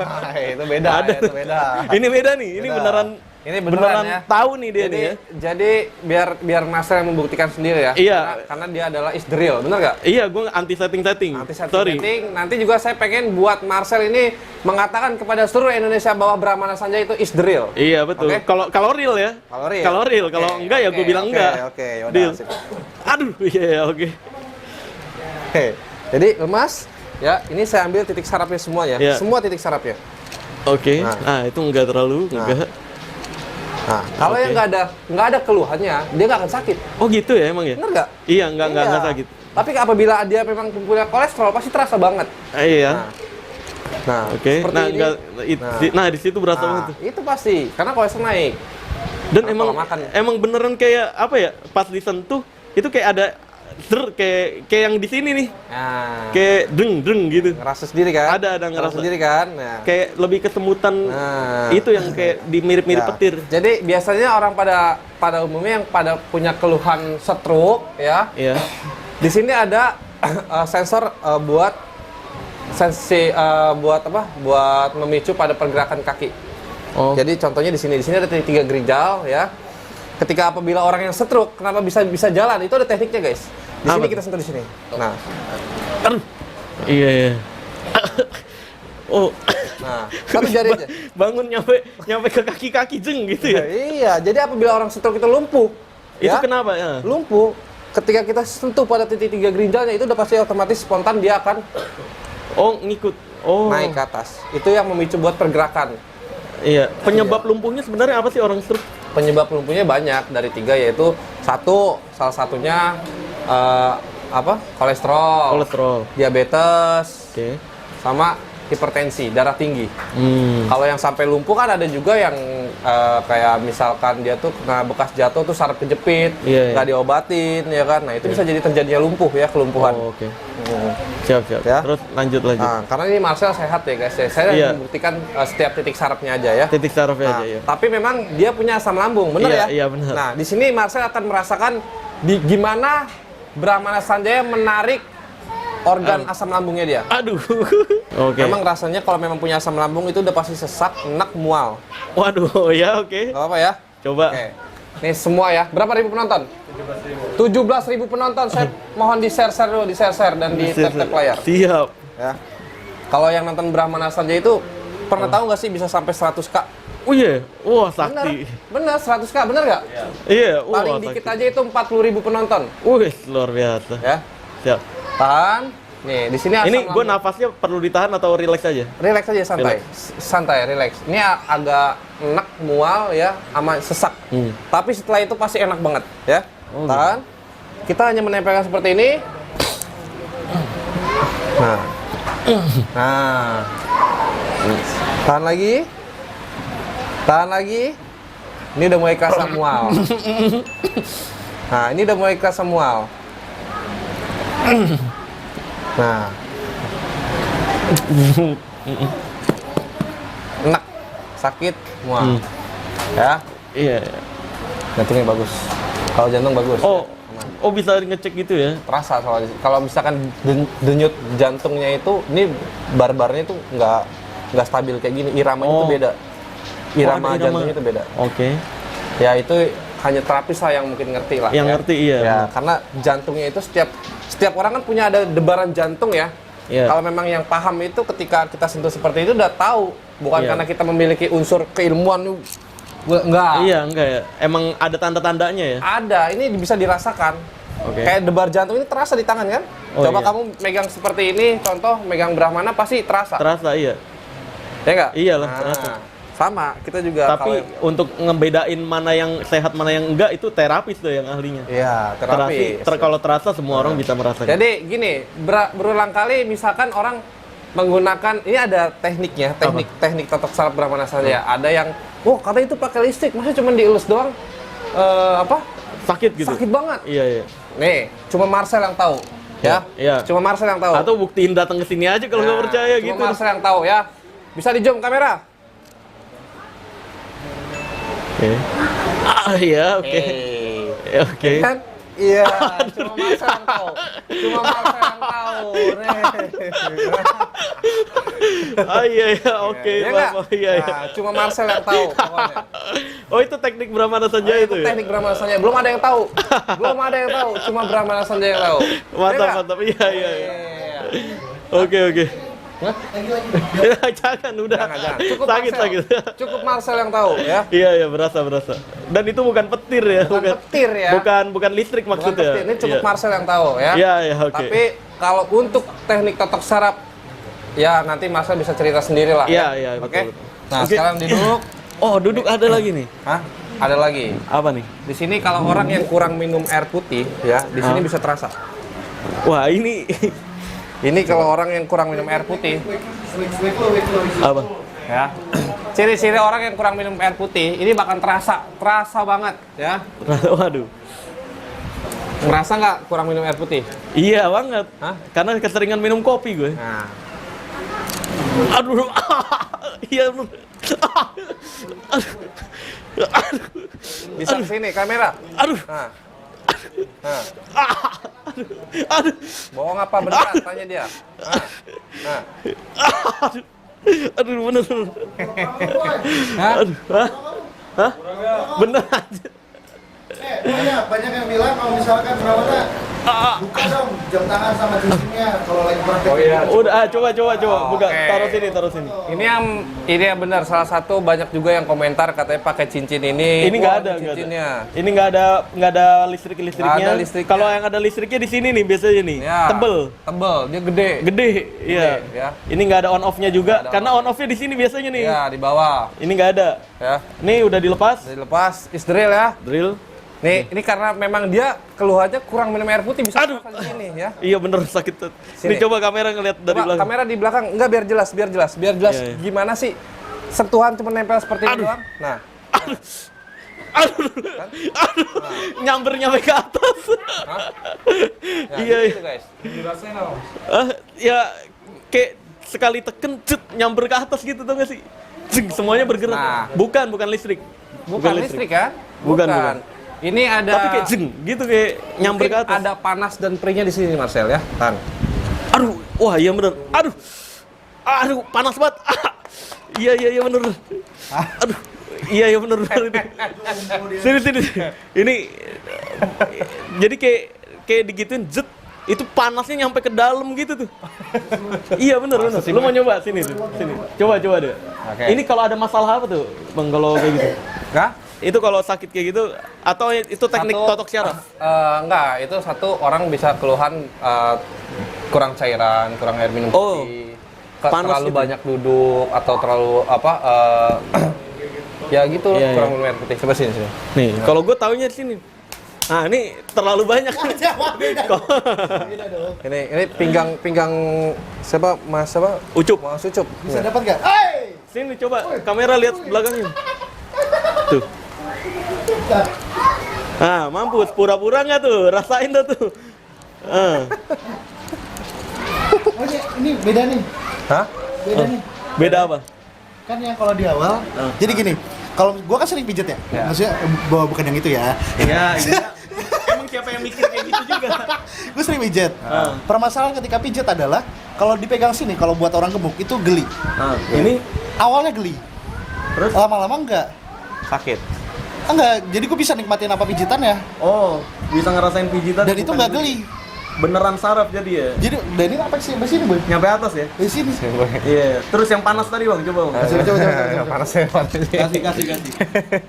Itu beda, Ada. itu beda. Ini beda nih. Ini Beda. beneran Ini beneran ya. tahu nih dia nih ya. Jadi biar Master yang membuktikan sendiri ya. Iya. Karena dia adalah is the real, bener nggak? Iya, gue anti setting. Nanti saya Sorry. setting. Nanti juga saya pengen buat Marcel ini mengatakan kepada seluruh Indonesia bahwa Brahmana Sanjaya itu is the real. Iya, betul. Oke? Kalau real ya. Kalau real. Kalau Oke, enggak ya gue oke, bilang oke, enggak. Oke, yaudah. Deal. Sip. Aduh, iya, oke. Oke. Jadi lemas, ya ini saya ambil titik sarafnya semua ya. Iya. Semua titik sarafnya. Oke. Nah. Nah, itu enggak terlalu, enggak. Nah, kalau Oke. yang nggak ada keluhannya, dia nggak akan sakit. Oh, gitu ya emang ya? Bener nggak? Iya, enggak Iya. sakit. Tapi apabila dia memang punya kolesterol, pasti terasa banget. Iya. Nah, Oke. seperti Nah, ini. enggak Nah. di situ berasa banget Nah, tuh. itu pasti karena kolesterol naik. Dan Nah, emang pola makan. emang beneran kayak apa ya? Pas disentuh itu kayak ada kayak yang di sini nih. Nah, Kayak deng gitu. ngerasa sendiri kan? Ada ngerasa sendiri kan? Nah. Kayak lebih kesemutan Nah. itu yang kayak di mirip-mirip Ya. petir. Jadi biasanya orang pada umumnya yang pada punya keluhan stroke ya. Iya. Di sini ada sensor buat buat apa? Buat memicu pada pergerakan kaki. Oh. Jadi contohnya di sini ada 3 ginjal ya. Ketika apabila orang yang stroke kenapa bisa jalan? Itu ada tekniknya, guys. Di sini Apa? kita sentuh di sini. Nah. Aduh. Iya. Oh. Nah, satu jari aja. Bangun nyampe ke kaki-kaki jeng gitu ya. Iya, jadi apabila orang stroke itu lumpuh, Itu ya, kenapa ya? lumpuh, ketika kita sentuh pada titik 3 ginjalnya itu udah pasti otomatis spontan dia akan Oh, ngikut. Oh. naik ke atas. Itu yang memicu buat pergerakan. Iya. Penyebab lumpuhnya sebenarnya apa sih orang stroke? Penyebab lumpuhnya banyak dari 3 yaitu salah satunya kolesterol, diabetes, Oke. sama hipertensi, darah tinggi. Hmm. Kalau yang sampai lumpuh kan ada juga yang kayak misalkan dia tuh kena bekas jatuh tuh saraf kejepit, Iya, nggak diobatin ya kan. Nah, itu bisa jadi terjadinya lumpuh ya, kelumpuhan. Oh, oke. Hmm. Siap. Ya. Terus lanjut. Nah, karena ini Marcel sehat ya guys. Saya Iya. membuktikan setiap titik sarafnya aja ya. Titik sarafnya Nah, aja ya. tapi memang dia punya asam lambung, bener Iya, ya? iya, bener. Nah, di sini Marcel akan merasakan gimana Brahmana Sanjaya menarik organ asam lambungnya dia. Aduh. Oke. Memang rasanya kalau memang punya asam lambung itu udah pasti sesak, enak, mual. Waduh, ya oke. Gak apa-apa ya? Coba. Oke. Nih semua ya. Berapa ribu penonton? 17.000 penonton. Saya mohon di-share dulu, di-share dan di tap layar. Siap. Ya. Kalau yang nonton Brahmana Sanjaya itu pernah tahu nggak sih bisa sampai 100K? Oh iya. Wah, Bener, sakti. bener 100K, bener nggak? Iya, wah. Paling dikit aja itu 40.000 penonton. Wih, luar biasa. Ya. Siap. Tahan. Nih, di sini asam Ini gue lambung. nafasnya perlu ditahan atau relax aja? Relax aja, santai. Santai, relax. Ini agak enak, mual ya, sama sesak. Tapi setelah itu pasti enak banget ya. Oh, Tahan. Kita hanya menempelkan seperti ini. Nah. Nah. Tahan lagi. Tahan lagi. Ini udah mulai kerasa mual. Nah, ini udah mulai kerasa mual. Nah. Enak, sakit, mual. Ya, Iya. jantungnya bagus. Kalau jantung bagus. Oh bisa ngecek gitu ya? Terasa soalnya. Kalau misalkan denyut jantungnya itu, ini barbarnya itu nggak stabil kayak gini. Iramanya itu beda. Irama ada irama. jantungnya itu beda. Oke. Ya itu hanya terapis lah yang mungkin ngerti lah. Yang ya. ngerti, iya. Ya, karena jantungnya itu setiap orang kan punya ada debaran jantung ya. Iya. Kalau memang yang paham itu ketika kita sentuh seperti itu udah tahu, bukan Iya. karena kita memiliki unsur keilmuan. Enggak. Iya, enggak ya. Emang ada tanda-tandanya ya? Ada, ini bisa dirasakan. Oke. Kayak debar jantung ini terasa di tangan kan? Oh, Coba iya. kamu megang seperti ini, contoh megang Brahmana pasti terasa. Terasa iya. Ya enggak? Iyalah, terasa. Sama, kita juga Tapi untuk ngebedain mana yang sehat mana yang enggak itu terapis tuh yang ahlinya. iya, terapi. Kalau terasa semua orang bisa merasakan. Jadi gini, berulang kali misalkan orang menggunakan, ini ada tekniknya, teknik totok saraf Brahmana Sanjaya. Ada yang, katanya itu pakai listrik, masa cuma dielus doang? Sakit gitu. Sakit banget. Iya. Nih, cuma Marcel yang tahu. Ya, Iya. cuma Marcel yang tahu. Atau buktiin datang ke sini aja kalau nggak percaya cuma gitu. Marcel yang tahu ya. Bisa di zoom kamera. Oke. Iya, oke. Eh. Oke. Kan? Iya, cuma Marcel yang tahu. Cuma Marcel yang tahu. Nih. Iya, oke. Iya nggak? Iya. Nah, cuma Marcel yang tahu pokoknya. Oh, itu teknik Brahmana Sanjaya itu ya? Teknik Brahmana Sanjaya. Belum ada yang tahu. Belum ada yang tahu. Cuma Brahmana Sanjaya yang tahu. Mantap. Iya. Iya. Oke. Hah? Jangan, udah. Jangan. Cukup Sakit. Marcel. Cukup Marcel yang tahu ya. Iya, berasa. Dan itu bukan petir ya? Bukan petir ya. Bukan listrik Bukan maksudnya. petir. Ini cukup Iya. Marcel yang tahu ya. Iya, oke. Tapi kalau untuk teknik totok saraf, ya nanti Marcel bisa cerita sendiri lah. Iya, Oke. betul. Nah, Oke. sekarang duduk. Oh, duduk ada lagi nih. Hah? Ada lagi. Apa nih? Di sini kalau orang yang kurang minum air putih, ya, di sini bisa terasa. Wah, ini Ini kalau orang yang kurang minum air putih, apa? ya. Ciri-ciri orang yang kurang minum air putih, ini bahkan terasa banget, ya. Waduh. Merasa nggak kurang minum air putih? Iya banget. Hah? Karena keseringan minum kopi gue. Nah, Aduh. Iya. Aduh. Aduh. bisa ke sini kamera. Aduh. Nah. Nah. Aduh. Bohong apa beneran? Tanya dia. Nah. Aduh. Aduh bener. Hah? Aduh. Hah? Hah? Bener aja. Banyak yang bilang kalau misalkan perawatnya buka dong jam tangan sama cincinnya kalau lagi praktek. Oh iya. Udah, coba buka. Oke. Taruh sini. Ini yang benar. Salah satu banyak juga yang komentar katanya pakai cincin ini. Ini nggak Wah, ada, cincinnya. Ini nggak ada listriknya. Nggak ada listriknya. Kalau yang ada listriknya di sini nih biasanya nih. Ya, Tebel, dia gede. gede, iya. Ya. Ini nggak ada on off-nya juga, Nggak ada karena on off-nya di sini biasanya nih. Ya, di bawah. Ini nggak ada. Ya. Ini udah dilepas. Dilepas, is drill ya. Drill. Nih, ini karena memang dia keluhannya kurang minum air putih bisa Aduh. makan di sini ya. Iya bener sakit tuh. Sini. Ini coba kamera ngeliat dari Coba belakang. kamera di belakang, enggak biar jelas. Biar jelas Iya, iya. gimana sih sentuhan cuma nempel seperti ini doang. Nah, Aduh. Nyamber nyampe ke atas. ya, Iya, gitu, guys. Dirasain dong. Ya kayak sekali teken cet nyamber ke atas gitu tuh gak sih? Jeng, semuanya bergerak. Nah. Bukan listrik. Bukan listrik ya? Bukan. Ini ada Tapi kayak jeng gitu kayak nyamber mungkin ke atas. ada panas dan perihnya di sini Marcel ya. Tan. Aduh, wah iya bener. Aduh, panas banget. Iya bener. Aduh, iya bener. Sini. Ini jadi kayak digituin jet. Itu panasnya nyampe ke dalam gitu tuh. Iya bener. Lu mau nyoba sini. Coba deh. Oke. Ini kalau ada masalah apa tuh, Bang, kalau kayak gitu? Hah? Itu kalau sakit kayak gitu atau itu teknik Satu- totok syaraf? Enggak, itu satu orang bisa keluhan kurang cairan, kurang air minum Oh, putih, panas terlalu gitu. banyak duduk atau terlalu ya gitu Iya, kurang iya. minum air putih. Coba sini. Nih, kalau gue taunya di sini. Nah, ini terlalu banyak. Ini pinggang siapa Mas siapa? Ucup. Mas Ucup. Bisa Ya. dapat nggak? Hey! Sini coba kamera lihat belakangnya. Tuh. Ah, mampus pura-pura nggak tuh? Rasain dah tuh. Ah. Oh ini beda nih. Hah? Beda nih. Beda apa? Kan yang kalau di awal. Jadi gini, kalau gua kan sering pijet ya. Ya. Maksudnya bukan yang itu ya. Iya. Emang siapa yang mikir kayak gitu juga? Gue sering pijet. Permasalahan ketika pijet adalah kalau dipegang sini, kalau buat orang gemuk itu geli. Nah, ini Awalnya geli. terus Lama-lama enggak. Sakit. Enggak, jadi gue bisa nikmatin apa pijitannya. oh, bisa ngerasain pijitan Dan itu bukan enggak geli. Beneran saraf jadi ya. Jadi, dan ini apa sih? Sampai sini, Boy. Nyampe atas ya? Di sini. Iya. Terus yang panas tadi, Bang, coba, Bang. Coba. Panas ya. Kasih.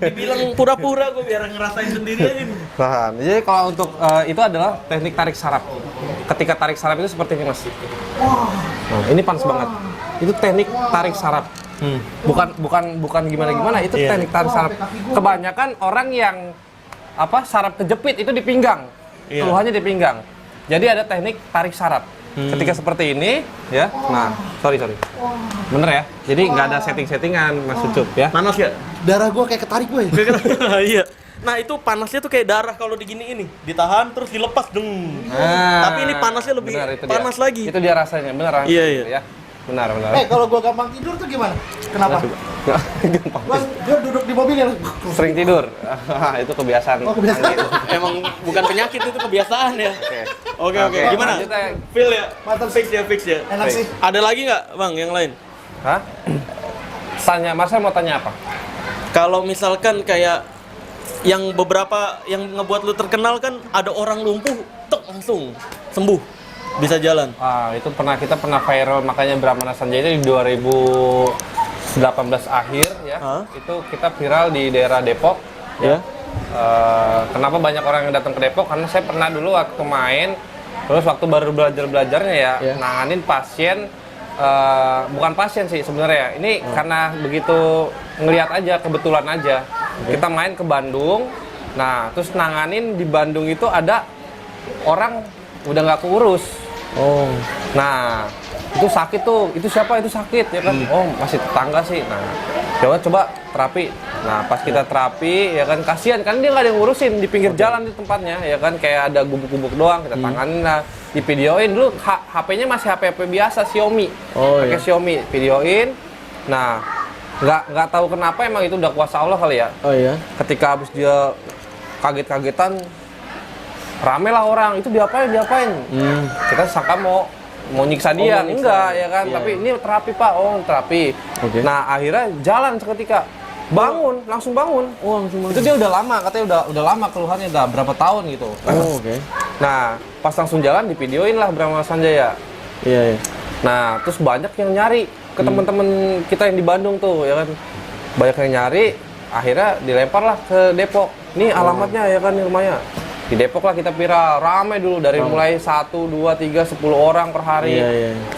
Dibilang pura-pura gue biar ngerasain sendiri aja nih. Nah, jadi kalau untuk itu adalah teknik tarik saraf. Ketika tarik saraf itu seperti ini, Mas. Nah, ini panas banget. Itu teknik tarik saraf. Bukan gimana-gimana, itu Iya. teknik tarik saraf. Kebanyakan orang yang saraf kejepit itu di pinggang. Iya. Keluhannya di pinggang. Jadi ada teknik tarik saraf. Ketika seperti ini, ya. Nah, sorry. Bener ya? Jadi nggak ada setting-settingan, Mas Ucup ya. Panas ya? Darah gue kayak ketarik, Boy. Iya. Nah, itu panasnya tuh kayak darah kalau digini ini, ditahan terus dilepas deng. Nah, Tapi ini panasnya lebih benar, itu panas dia. lagi. Itu dia rasanya, benar. Iya. Ya. Benar. Kalau gue gampang tidur tuh gimana? Kenapa? Gampang. Gue duduk di mobil yang Sering tidur. Itu kebiasaan. Oh, kebiasaan. Emang bukan penyakit, itu kebiasaan ya. Oke. Oke. Gimana? Lanjut, Feel ya? Mantap. Fix ya. enak sih. Ada lagi nggak, Bang, yang lain? Hah? Marcel mau tanya apa? Kalau misalkan kayak yang beberapa yang ngebuat lu terkenal kan ada orang lumpuh, tek langsung sembuh, bisa jalan. Itu kita pernah viral, makanya Brahmana Sanjaya itu di 2018 akhir ya. Itu kita viral di daerah Depok. Ya. Kenapa banyak orang yang datang ke Depok? Karena saya pernah dulu waktu main, terus waktu baru belajarnya ya, nanganin pasien. Bukan pasien sih sebenarnya. Ini karena begitu ngelihat aja, kebetulan aja. Kita main ke Bandung. Nah, terus nanganin di Bandung itu ada orang udah nggak keurus. Oh. Nah, itu sakit tuh. Itu siapa? Itu sakit ya kan? Oh, masih tetangga sih. Nah, coba terapi. Nah, pas kita terapi, ya kan kasihan kan dia nggak ada yang ngurusin di pinggir jalan di tempatnya, ya kan kayak ada gubuk-gubuk doang, kita tanganin lah, divideoin dulu. HP-nya masih HP biasa Xiaomi, pakai Xiaomi, videoin. Nah, nggak tahu kenapa emang itu udah kuasa Allah kali ya. Oh iya. Ketika habis dia kaget-kagetan, rame lah orang, itu diapain? Kita sangka mau nyiksa dia, enggak ya kan? Tapi ini terapi Pak, terapi. Nah akhirnya jalan seketika, langsung bangun. Itu dia udah lama, katanya udah lama keluhannya, udah berapa tahun gitu. Nah pas langsung jalan divideoin lah Brahmana Sanjaya. Iya. Nah terus banyak yang nyari ke teman-teman kita yang di Bandung tuh, ya kan? Banyak yang nyari, akhirnya dilempar lah ke Depok. Nih alamatnya ya kan, di rumahnya. Di Depok lah kita viral, ramai dulu dari mulai 1, 2, 3, 10 orang per hari,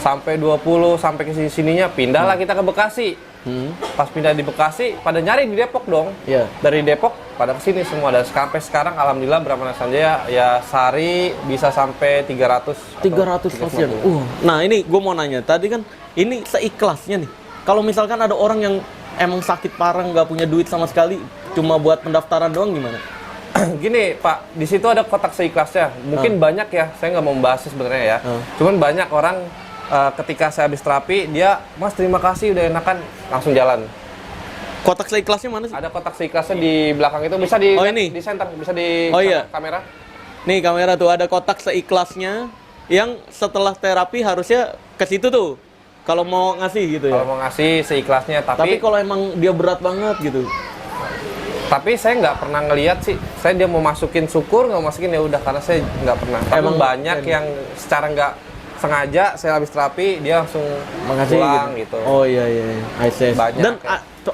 sampai 20, sampai ke sininya pindah lah kita ke Bekasi. Pas pindah di Bekasi, pada nyari di Depok dong. Dari Depok pada kesini semua, dan sampai sekarang alhamdulillah Brahmana Sanjaya ya sehari bisa sampai 300 pasien. Nah ini gue mau nanya, tadi kan ini seikhlasnya nih. Kalau misalkan ada orang yang emang sakit parah, nggak punya duit sama sekali, cuma buat pendaftaran doang, gimana? Gini Pak, di situ ada kotak seikhlasnya. Mungkin banyak ya, saya nggak mau membahasnya sebenarnya ya. Cuman banyak orang ketika saya habis terapi, dia, Mas terima kasih udah enakan, langsung jalan. Kotak seikhlasnya mana sih? Ada kotak seikhlasnya di belakang itu, bisa di di center, bisa di kamera. Nih kamera tuh ada kotak seikhlasnya yang setelah terapi harusnya ke situ tuh. Kalau mau ngasih gitu ya. Kalau mau ngasih seikhlasnya, tapi kalau emang dia berat banget gitu. Tapi saya nggak pernah ngelihat sih, saya dia mau masukin syukur, nggak masukin ya udah, karena saya nggak pernah. Emang banyak yang secara nggak sengaja saya habis terapi dia langsung pulang gitu. Oh iya. I see. Banyak. Dan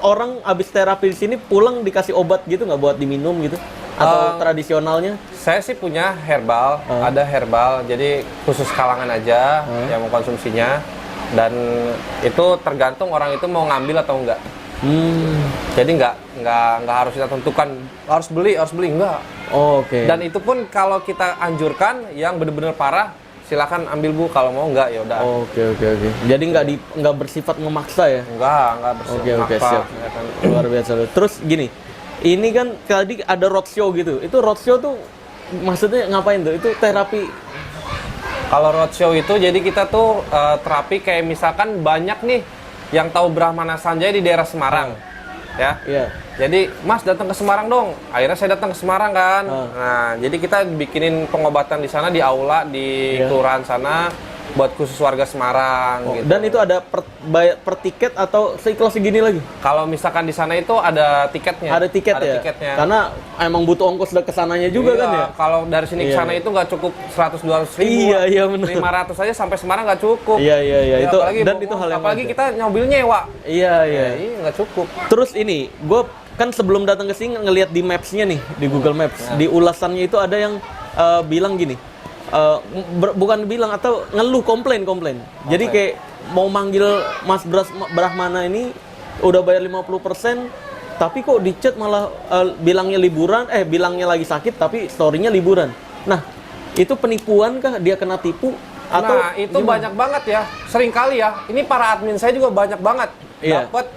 orang habis terapi di sini pulang dikasih obat gitu nggak buat diminum gitu? Atau tradisionalnya? Saya sih punya herbal, ada herbal, jadi khusus kalangan aja yang mau konsumsinya, dan itu tergantung orang itu mau ngambil atau enggak. Jadi nggak harus kita tentukan harus beli enggak. Dan itu pun kalau kita anjurkan yang benar-benar parah, silakan ambil Bu, kalau mau enggak ya udah. Oke. Jadi nggak bersifat memaksa ya? Enggak bersifat memaksa. Siap. Ya kan? Luar biasa. Terus gini, ini kan tadi ada roadshow gitu. Itu roadshow tuh maksudnya ngapain tuh? Itu terapi. Kalau roadshow itu jadi kita tuh terapi kayak misalkan banyak nih yang tahu Brahmana Sanjaya di daerah Semarang, ya. Jadi Mas datang ke Semarang dong. Akhirnya saya datang ke Semarang kan. Nah, jadi kita bikinin pengobatan di sana di aula di kelurahan sana buat khusus warga Semarang. Gitu. Dan itu ada per tiket atau seikhlas segini lagi? Kalau misalkan di sana itu ada tiketnya. Ada tiketnya. Karena emang butuh ongkos kesananya juga kan ya. Kalau dari sini ke sana itu nggak cukup 100-200 ribu. Iya benar. 500 aja sampai Semarang nggak cukup. Iya. Itu apalagi dan itu hal yang apalagi kita nyobil nyewa. Iya. Nggak cukup. Terus ini, gue kan sebelum datang ke sini ngelihat di Maps-nya nih, di Google Maps, di ulasannya itu ada yang bilang gini. Bukan bilang atau ngeluh komplain. Jadi kayak mau manggil Mas Brahmana ini udah bayar 50%, tapi kok di chat malah bilangnya liburan, bilangnya lagi sakit tapi story-nya liburan. Nah, itu penipuan kah? Dia kena tipu atau nah, itu banyak banget ya. Sering kali ya. Ini para admin saya juga banyak banget dapat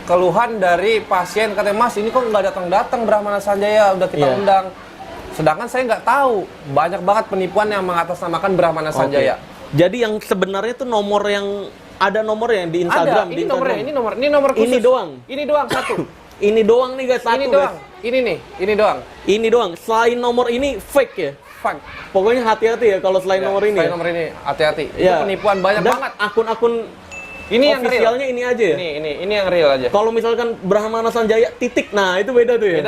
keluhan dari pasien, katanya Mas ini kok nggak datang Brahmana Sanjaya, udah kita undang. Sedangkan saya nggak tahu, banyak banget penipuan yang mengatasnamakan Brahmana Sanjaya. Jadi yang sebenarnya tuh nomor yang ada nomor yang di Instagram. Ada, ini nomor khusus. Ini doang satu. Ini doang nih guys, satu. Ini doang. Guys. Ini doang. Selain nomor ini fake ya. Fake. Pokoknya hati-hati ya kalau selain nomor ini. Selain nomor ini hati-hati. Itu penipuan banyak banget. Akun-akun ini yang officialnya ini aja ya? Ini yang real aja. Kalau misalkan Brahmana Sanjaya titik, nah itu beda tuh ya?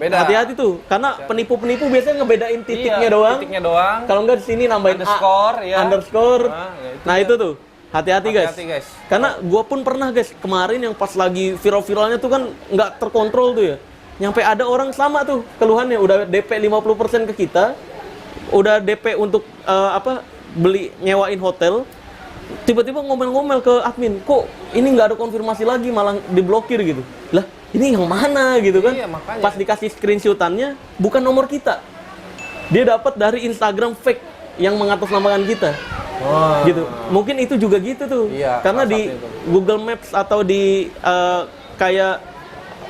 Beda. Hati-hati tuh, karena penipu-penipu biasanya ngebedain titiknya doang. Kalau nggak di sini nambahin underscore. Nah itu tuh, hati-hati guys. Karena gua pun pernah guys, kemarin yang pas lagi viral-viralnya tuh kan nggak terkontrol tuh ya. Nyampe ada orang sama tuh keluhannya, udah DP 50% ke kita, udah DP untuk beli nyewain hotel. Tiba-tiba ngomel-ngomel ke admin, kok ini nggak ada konfirmasi lagi, malah diblokir gitu. Lah, ini yang mana gitu kan? Iya, makanya. Pas dikasih screenshotannya, bukan nomor kita. Dia dapat dari Instagram fake yang mengatasnamakan kita. Gitu. Mungkin itu juga gitu tuh. Iya, karena di Google Maps atau di kayak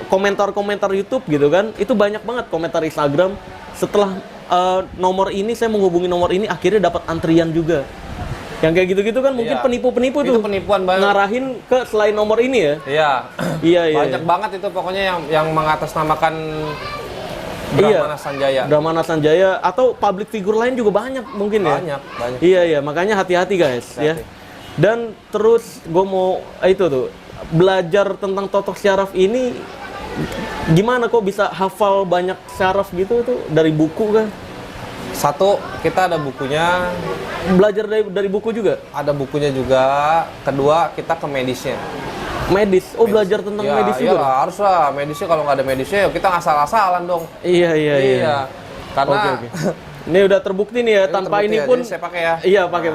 komentar-komentar YouTube gitu kan, itu banyak banget komentar Instagram. Setelah nomor ini saya menghubungi nomor ini, akhirnya dapat antrian juga. Yang kayak gitu-gitu kan mungkin Iya. penipu-penipu Itu tuh. penipuan banget. Ngarahin ke selain nomor ini ya. Iya. Iya, iya. Banyak banget itu pokoknya yang mengatasnamakan Brahmana Sanjaya. Brahmana Sanjaya atau public figure lain juga banyak mungkin ya. Banyak. Iya, iya, makanya hati-hati guys ya. Hati-hati. Dan terus gue mau itu tuh belajar tentang totok syaraf ini gimana kok bisa hafal banyak syaraf gitu tuh dari buku kan? Satu, kita ada bukunya, Belajar dari buku juga? ada bukunya juga. Kedua, kita ke medisnya. Medis. Oh, belajar tentang medis Iya, juga? harus lah. Medisnya kalau nggak ada medisnya, ya kita asal-asalan dong. Iya, iya, iya. Karena Oke, oke. Ini udah terbukti nih ya, tanpa terbukti ini ya, pun jadi saya pakai ya. Iya, pakai.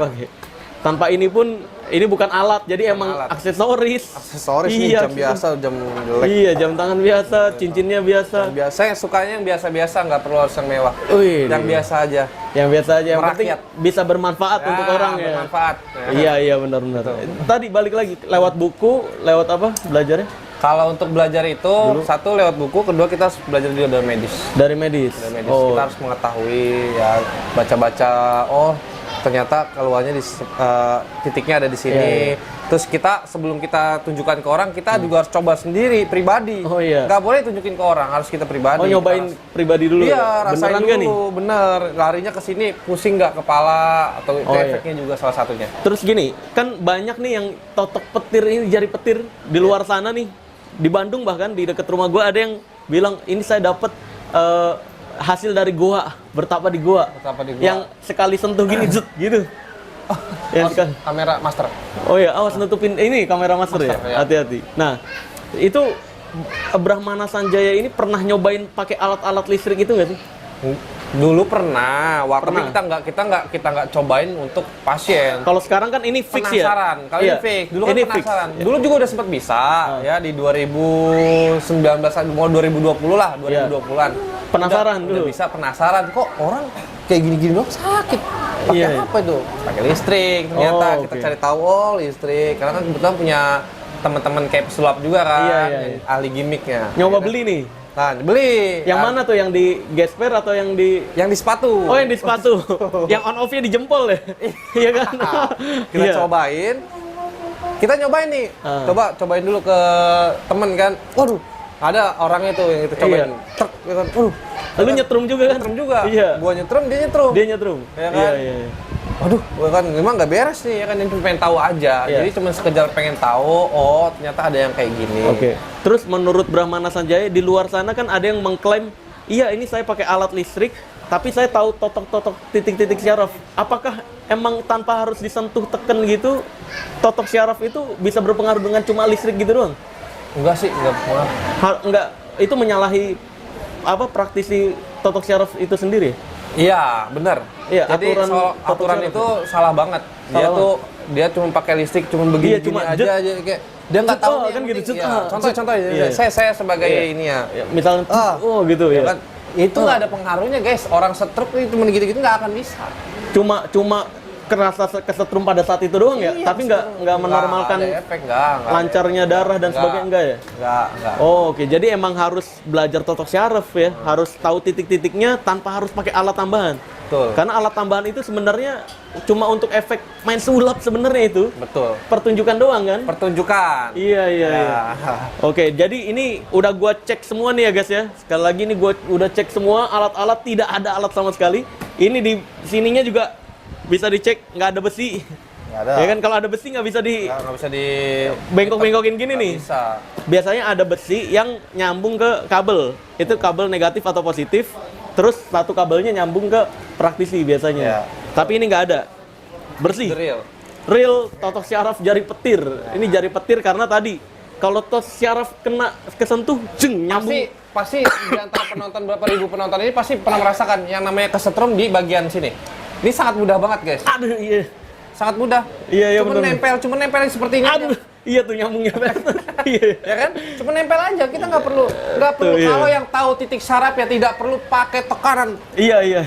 Tanpa ini pun ini bukan alat, jadi emang alat. aksesoris. aksesoris nih, Iya, jam biasa, jam jelek. Iya, jam tangan biasa, cincinnya biasa. Biasanya sukanya yang biasa-biasa, nggak perlu harus yang mewah. Wih, Yang biasa aja. yang biasa aja, yang penting Merakyat. bisa bermanfaat untuk orang ya. Bermanfaat. Iya, iya, benar-benar. Tadi balik lagi lewat buku, lewat apa belajarnya? Kalau untuk belajar itu, satu lewat buku, kedua kita harus belajar juga dari medis. Dari medis. Dari medis. Oh, Kita harus mengetahui, ya baca-baca, oh ternyata keluarnya di titiknya ada di sini. Iya. Terus kita sebelum kita tunjukkan ke orang, kita juga harus coba sendiri pribadi. Oh, iya. Nggak boleh tunjukin ke orang, harus kita pribadi. oh, nyobain pribadi dulu. Iya, rasain Beneran nggak nih? dulu, bener. Larinya ke sini pusing nggak kepala atau itu Oh, iya. efeknya juga salah satunya. Terus gini, kan banyak nih yang totok petir ini, jari petir di luar sana nih. Di Bandung bahkan di dekat rumah gue ada yang bilang ini saya dapat hasil dari goa, bertapa di goa. Bertapa di goa. Yang sekali sentuh gini zut gitu. Yang sekali. Kamera master. Oh ya, awas nutupin ini kamera master ya. Master, ya. Hati-hati. Nah, itu Brahmana Sanjaya ini pernah nyobain pakai alat-alat listrik itu nggak sih? Dulu pernah, Pernah. tapi kita nggak cobain untuk pasien. Kalau sekarang kan ini fix ya. Penasaran, kalau Iya. ini fix. Dulu kan Ini fix. penasaran. Iya. Dulu juga udah sempat bisa, ya di 2019, mau 2020 lah, 2020-an. Penasaran Udah dulu. bisa penasaran, kok orang kayak gini-gini doang sakit. Pakai Iya, iya. apa itu? Pakai listrik. Ternyata Oh, kita oke. cari tahu, oh listrik. Karena kan kebetulan punya teman-teman kayak pesulap juga kan, Iya, iya, yang iya. ahli gimmicknya. Nyoba Ya kan? beli nih. Nah, beli. Yang mana tuh, yang di gesper atau yang di Yang di sepatu. Oh, yang di sepatu. Yang on off-nya di jempol ya? Iya kan? Kita Iya. cobain. Kita nyobain nih. Ah. Cobain dulu ke temen kan. Waduh, ada orangnya tuh yang kita cobain. Iya. Truk, ya kan. Waduh. Lu nyetrum juga kan? Nyetrum juga. Iya. Gua nyetrum, dia nyetrum. Dia nyetrum. Iya kan? Iya, iya, iya. Waduh, gua kan memang nggak beres nih, ya kan, dia cuma pengen tahu aja. Iya. Jadi cuma sekedar pengen tahu, oh ternyata ada yang kayak gini. Oke. Terus menurut Brahmana Sanjaya di luar sana kan ada yang mengklaim, iya ini saya pakai alat listrik, tapi saya tahu totok-totok titik-titik syaraf. Apakah emang tanpa harus disentuh teken gitu, totok syaraf itu bisa berpengaruh dengan cuma listrik gitu doang? Enggak sih, enggak pernah. Enggak, itu menyalahi apa praktisi totok syaraf itu sendiri? Iya, benar. Iya, Jadi aturan soal totok aturan syaraf itu salah banget. Dia cuma pakai listrik, cuma begini Iya, cuma aja, jet. kayak dia nggak Jet, tahu oh, nih kan yang gitu, penting. jet, Iya. ah, Contoh-contoh ya. Iya. Saya sebagai Iya. ini ya. Ya, misalnya, oh gitu Ya ya. kan? Itu nggak ada pengaruhnya guys. Orang stroke itu cuma gitu-gitu nggak akan bisa. Cuma kerasa kesetrum pada saat itu doang ya, Iya, tapi nggak menormalkan Nggak ada efek, nggak ada lancarnya efek. darah dan sebagainya, enggak ya? Nggak. Oh, oke. Jadi emang harus belajar totok syaraf ya, harus tahu titik-titiknya tanpa harus pakai alat tambahan. Betul. Karena alat tambahan itu sebenarnya cuma untuk efek main sulap sebenarnya itu. Betul. Pertunjukan doang kan? Pertunjukan. Iya, iya, Ya. iya. Oke, jadi ini udah gua cek semua nih ya guys ya. Sekali lagi ini gua udah cek semua alat-alat, tidak ada alat sama sekali. Ini di sininya juga bisa dicek, nggak ada besi. Nggak ada. Ya kan, kalau ada besi nggak bisa di Nggak bisa di bengkok-bengkokin gini nggak nih. Bisa. Biasanya ada besi yang nyambung ke kabel. Itu kabel negatif atau positif. Terus satu kabelnya nyambung ke praktisi biasanya. Iya. Tapi ini nggak ada. Bersih. The real. Real totok syaraf jari petir. Ini jari petir karena tadi kalau totok syaraf kena kesentuh, jeng nyambung. Pasti di antara penonton, berapa ribu penonton ini pasti pernah merasakan yang namanya kesetrum di bagian sini. Ini sangat mudah banget guys. Aduh, iya. Sangat mudah. Iya, iya, Cuma bener. nempel seperti ini. Aduh, iya tuh nyambungnya. Iya. Ya kan? Cuma nempel aja. Kita nggak perlu Tuh, iya. kalau yang tahu titik syaraf ya tidak perlu pakai tekanan. Iya, iya.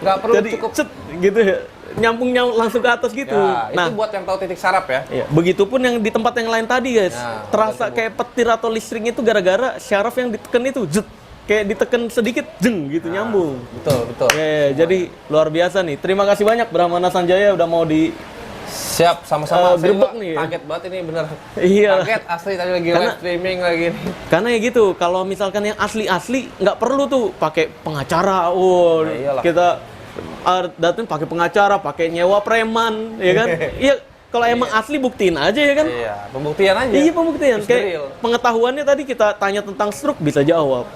Nggak perlu Jadi cukup. cet gitu ya. nyambung langsung ke atas gitu. Ya, Nah, itu buat yang tahu titik saraf ya. iya, begitupun yang di tempat yang lain tadi guys, Nah, terasa kayak petir atau listrik itu gara-gara syaraf yang ditekan itu, zut, kayak ditekan sedikit, jeng gitu nyambung. Betul, betul. Ya, jadi luar biasa nih. Terima kasih banyak Brahmana Sanjaya udah mau di Siap, sama-sama. Saya gerbek juga nih ya. kaget banget ini bener. Iya. Kaget asli tadi lagi Karena- live streaming lagi nih. Karena ya gitu, kalau misalkan yang asli-asli nggak perlu tuh pakai pengacara. Oh, Nah, iyalah. kita datang pakai pengacara, pakai nyewa preman, ya kan? Iya, kalau emang asli buktiin aja ya kan? Iya, pembuktian aja. Iya pembuktian. It's Kayak real. pengetahuannya tadi kita tanya tentang stroke bisa jawab.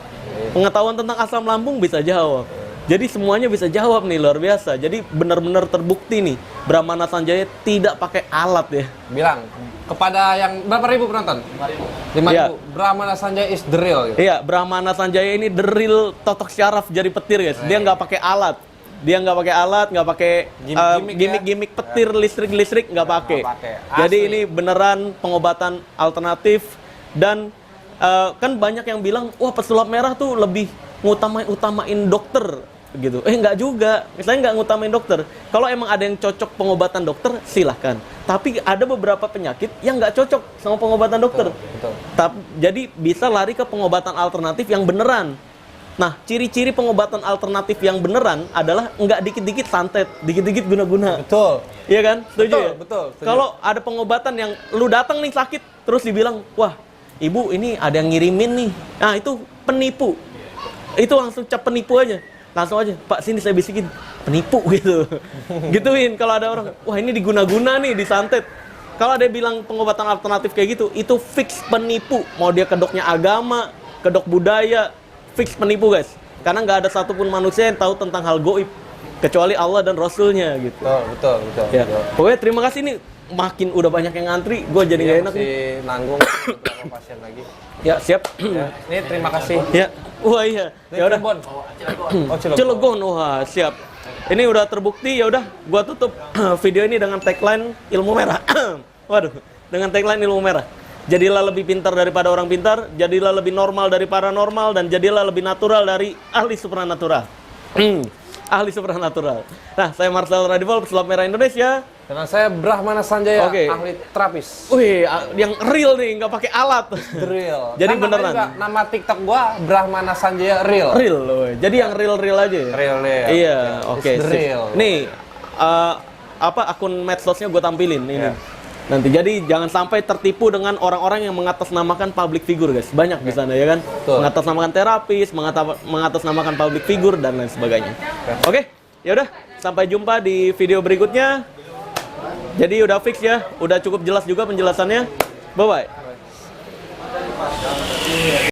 Pengetahuan tentang asam lambung bisa jawab. Jadi semuanya bisa jawab nih, luar biasa. Jadi benar-benar terbukti nih, Brahmana Sanjaya tidak pakai alat ya. Bilang kepada yang berapa ribu penonton? 5.000. Iya. Brahmana Sanjaya is the real gitu. Iya, Brahmana Sanjaya ini the real totok syaraf jari petir guys. Dia nggak pakai alat. Dia nggak pakai alat, nggak pakai Gimmick-gimmick ya. gimmick-gimmick petir listrik-listrik nggak pakai. Nggak pakai. Jadi Asli. ini beneran pengobatan alternatif dan kan banyak yang bilang wah pesulap merah tuh lebih utamain dokter gitu. Nggak juga. Misalnya nggak ngutamain dokter. Kalau emang ada yang cocok pengobatan dokter silahkan. Tapi ada beberapa penyakit yang nggak cocok sama pengobatan dokter. Betul. Jadi bisa lari ke pengobatan alternatif yang beneran. Nah, ciri-ciri pengobatan alternatif yang beneran adalah nggak dikit-dikit santet, dikit-dikit guna-guna. Betul. Iya kan? Setuju Betul, ya? betul, setuju. Kalau ada pengobatan yang lu datang nih sakit, terus dibilang, wah, ibu ini ada yang ngirimin nih. Nah, itu penipu. Itu langsung cap penipu aja. Langsung aja, Pak sini saya bisikin, penipu gitu. Gituin kalau ada orang, wah ini diguna-guna nih, disantet. Kalau ada yang bilang pengobatan alternatif kayak gitu, itu fix penipu. Mau dia kedoknya agama, kedok budaya, fix penipu guys. Karena nggak ada satupun manusia yang tahu tentang hal goib kecuali Allah dan Rasulnya gitu. Betul. Ya. Pokoknya terima kasih nih. Makin udah banyak yang ngantri, gue jadi nggak enak nih. Si nanggung beberapa pasien lagi. Ya siap. Ya, ini terima kasih. Ya. Wah iya. Ini Ya udah. Cirebon. Oh, Cilegon, wah siap. Ini udah terbukti, ya udah. Gua tutup video ini dengan tagline ilmu merah. Waduh, dengan tagline ilmu merah. Jadilah lebih pintar daripada orang pintar, jadilah lebih normal dari paranormal, dan jadilah lebih natural dari ahli supranatural. Ahli supranatural. Nah, saya Marcel Radivol, pesulap merah Indonesia. Dengan saya Brahmana Sanjaya, Oke. ahli terapis. Wih, yang real nih, nggak pakai alat. The real. Jadi Kan beneran. namanya juga, nama TikTok gua Brahmana Sanjaya real. Real loh. Jadi yang real aja ya. Real. Iya, oke. It's the sip. real. Nih, akun medsosnya gue tampilin ini. Iya. Nanti jadi jangan sampai tertipu dengan orang-orang yang mengatasnamakan public figure guys. Banyak di sana ya kan. Betul. Mengatasnamakan terapis, mengatasnamakan public figure dan lain sebagainya. Oke, ya udah. Sampai jumpa di video berikutnya. Jadi udah fix ya, udah cukup jelas juga penjelasannya. Bye bye.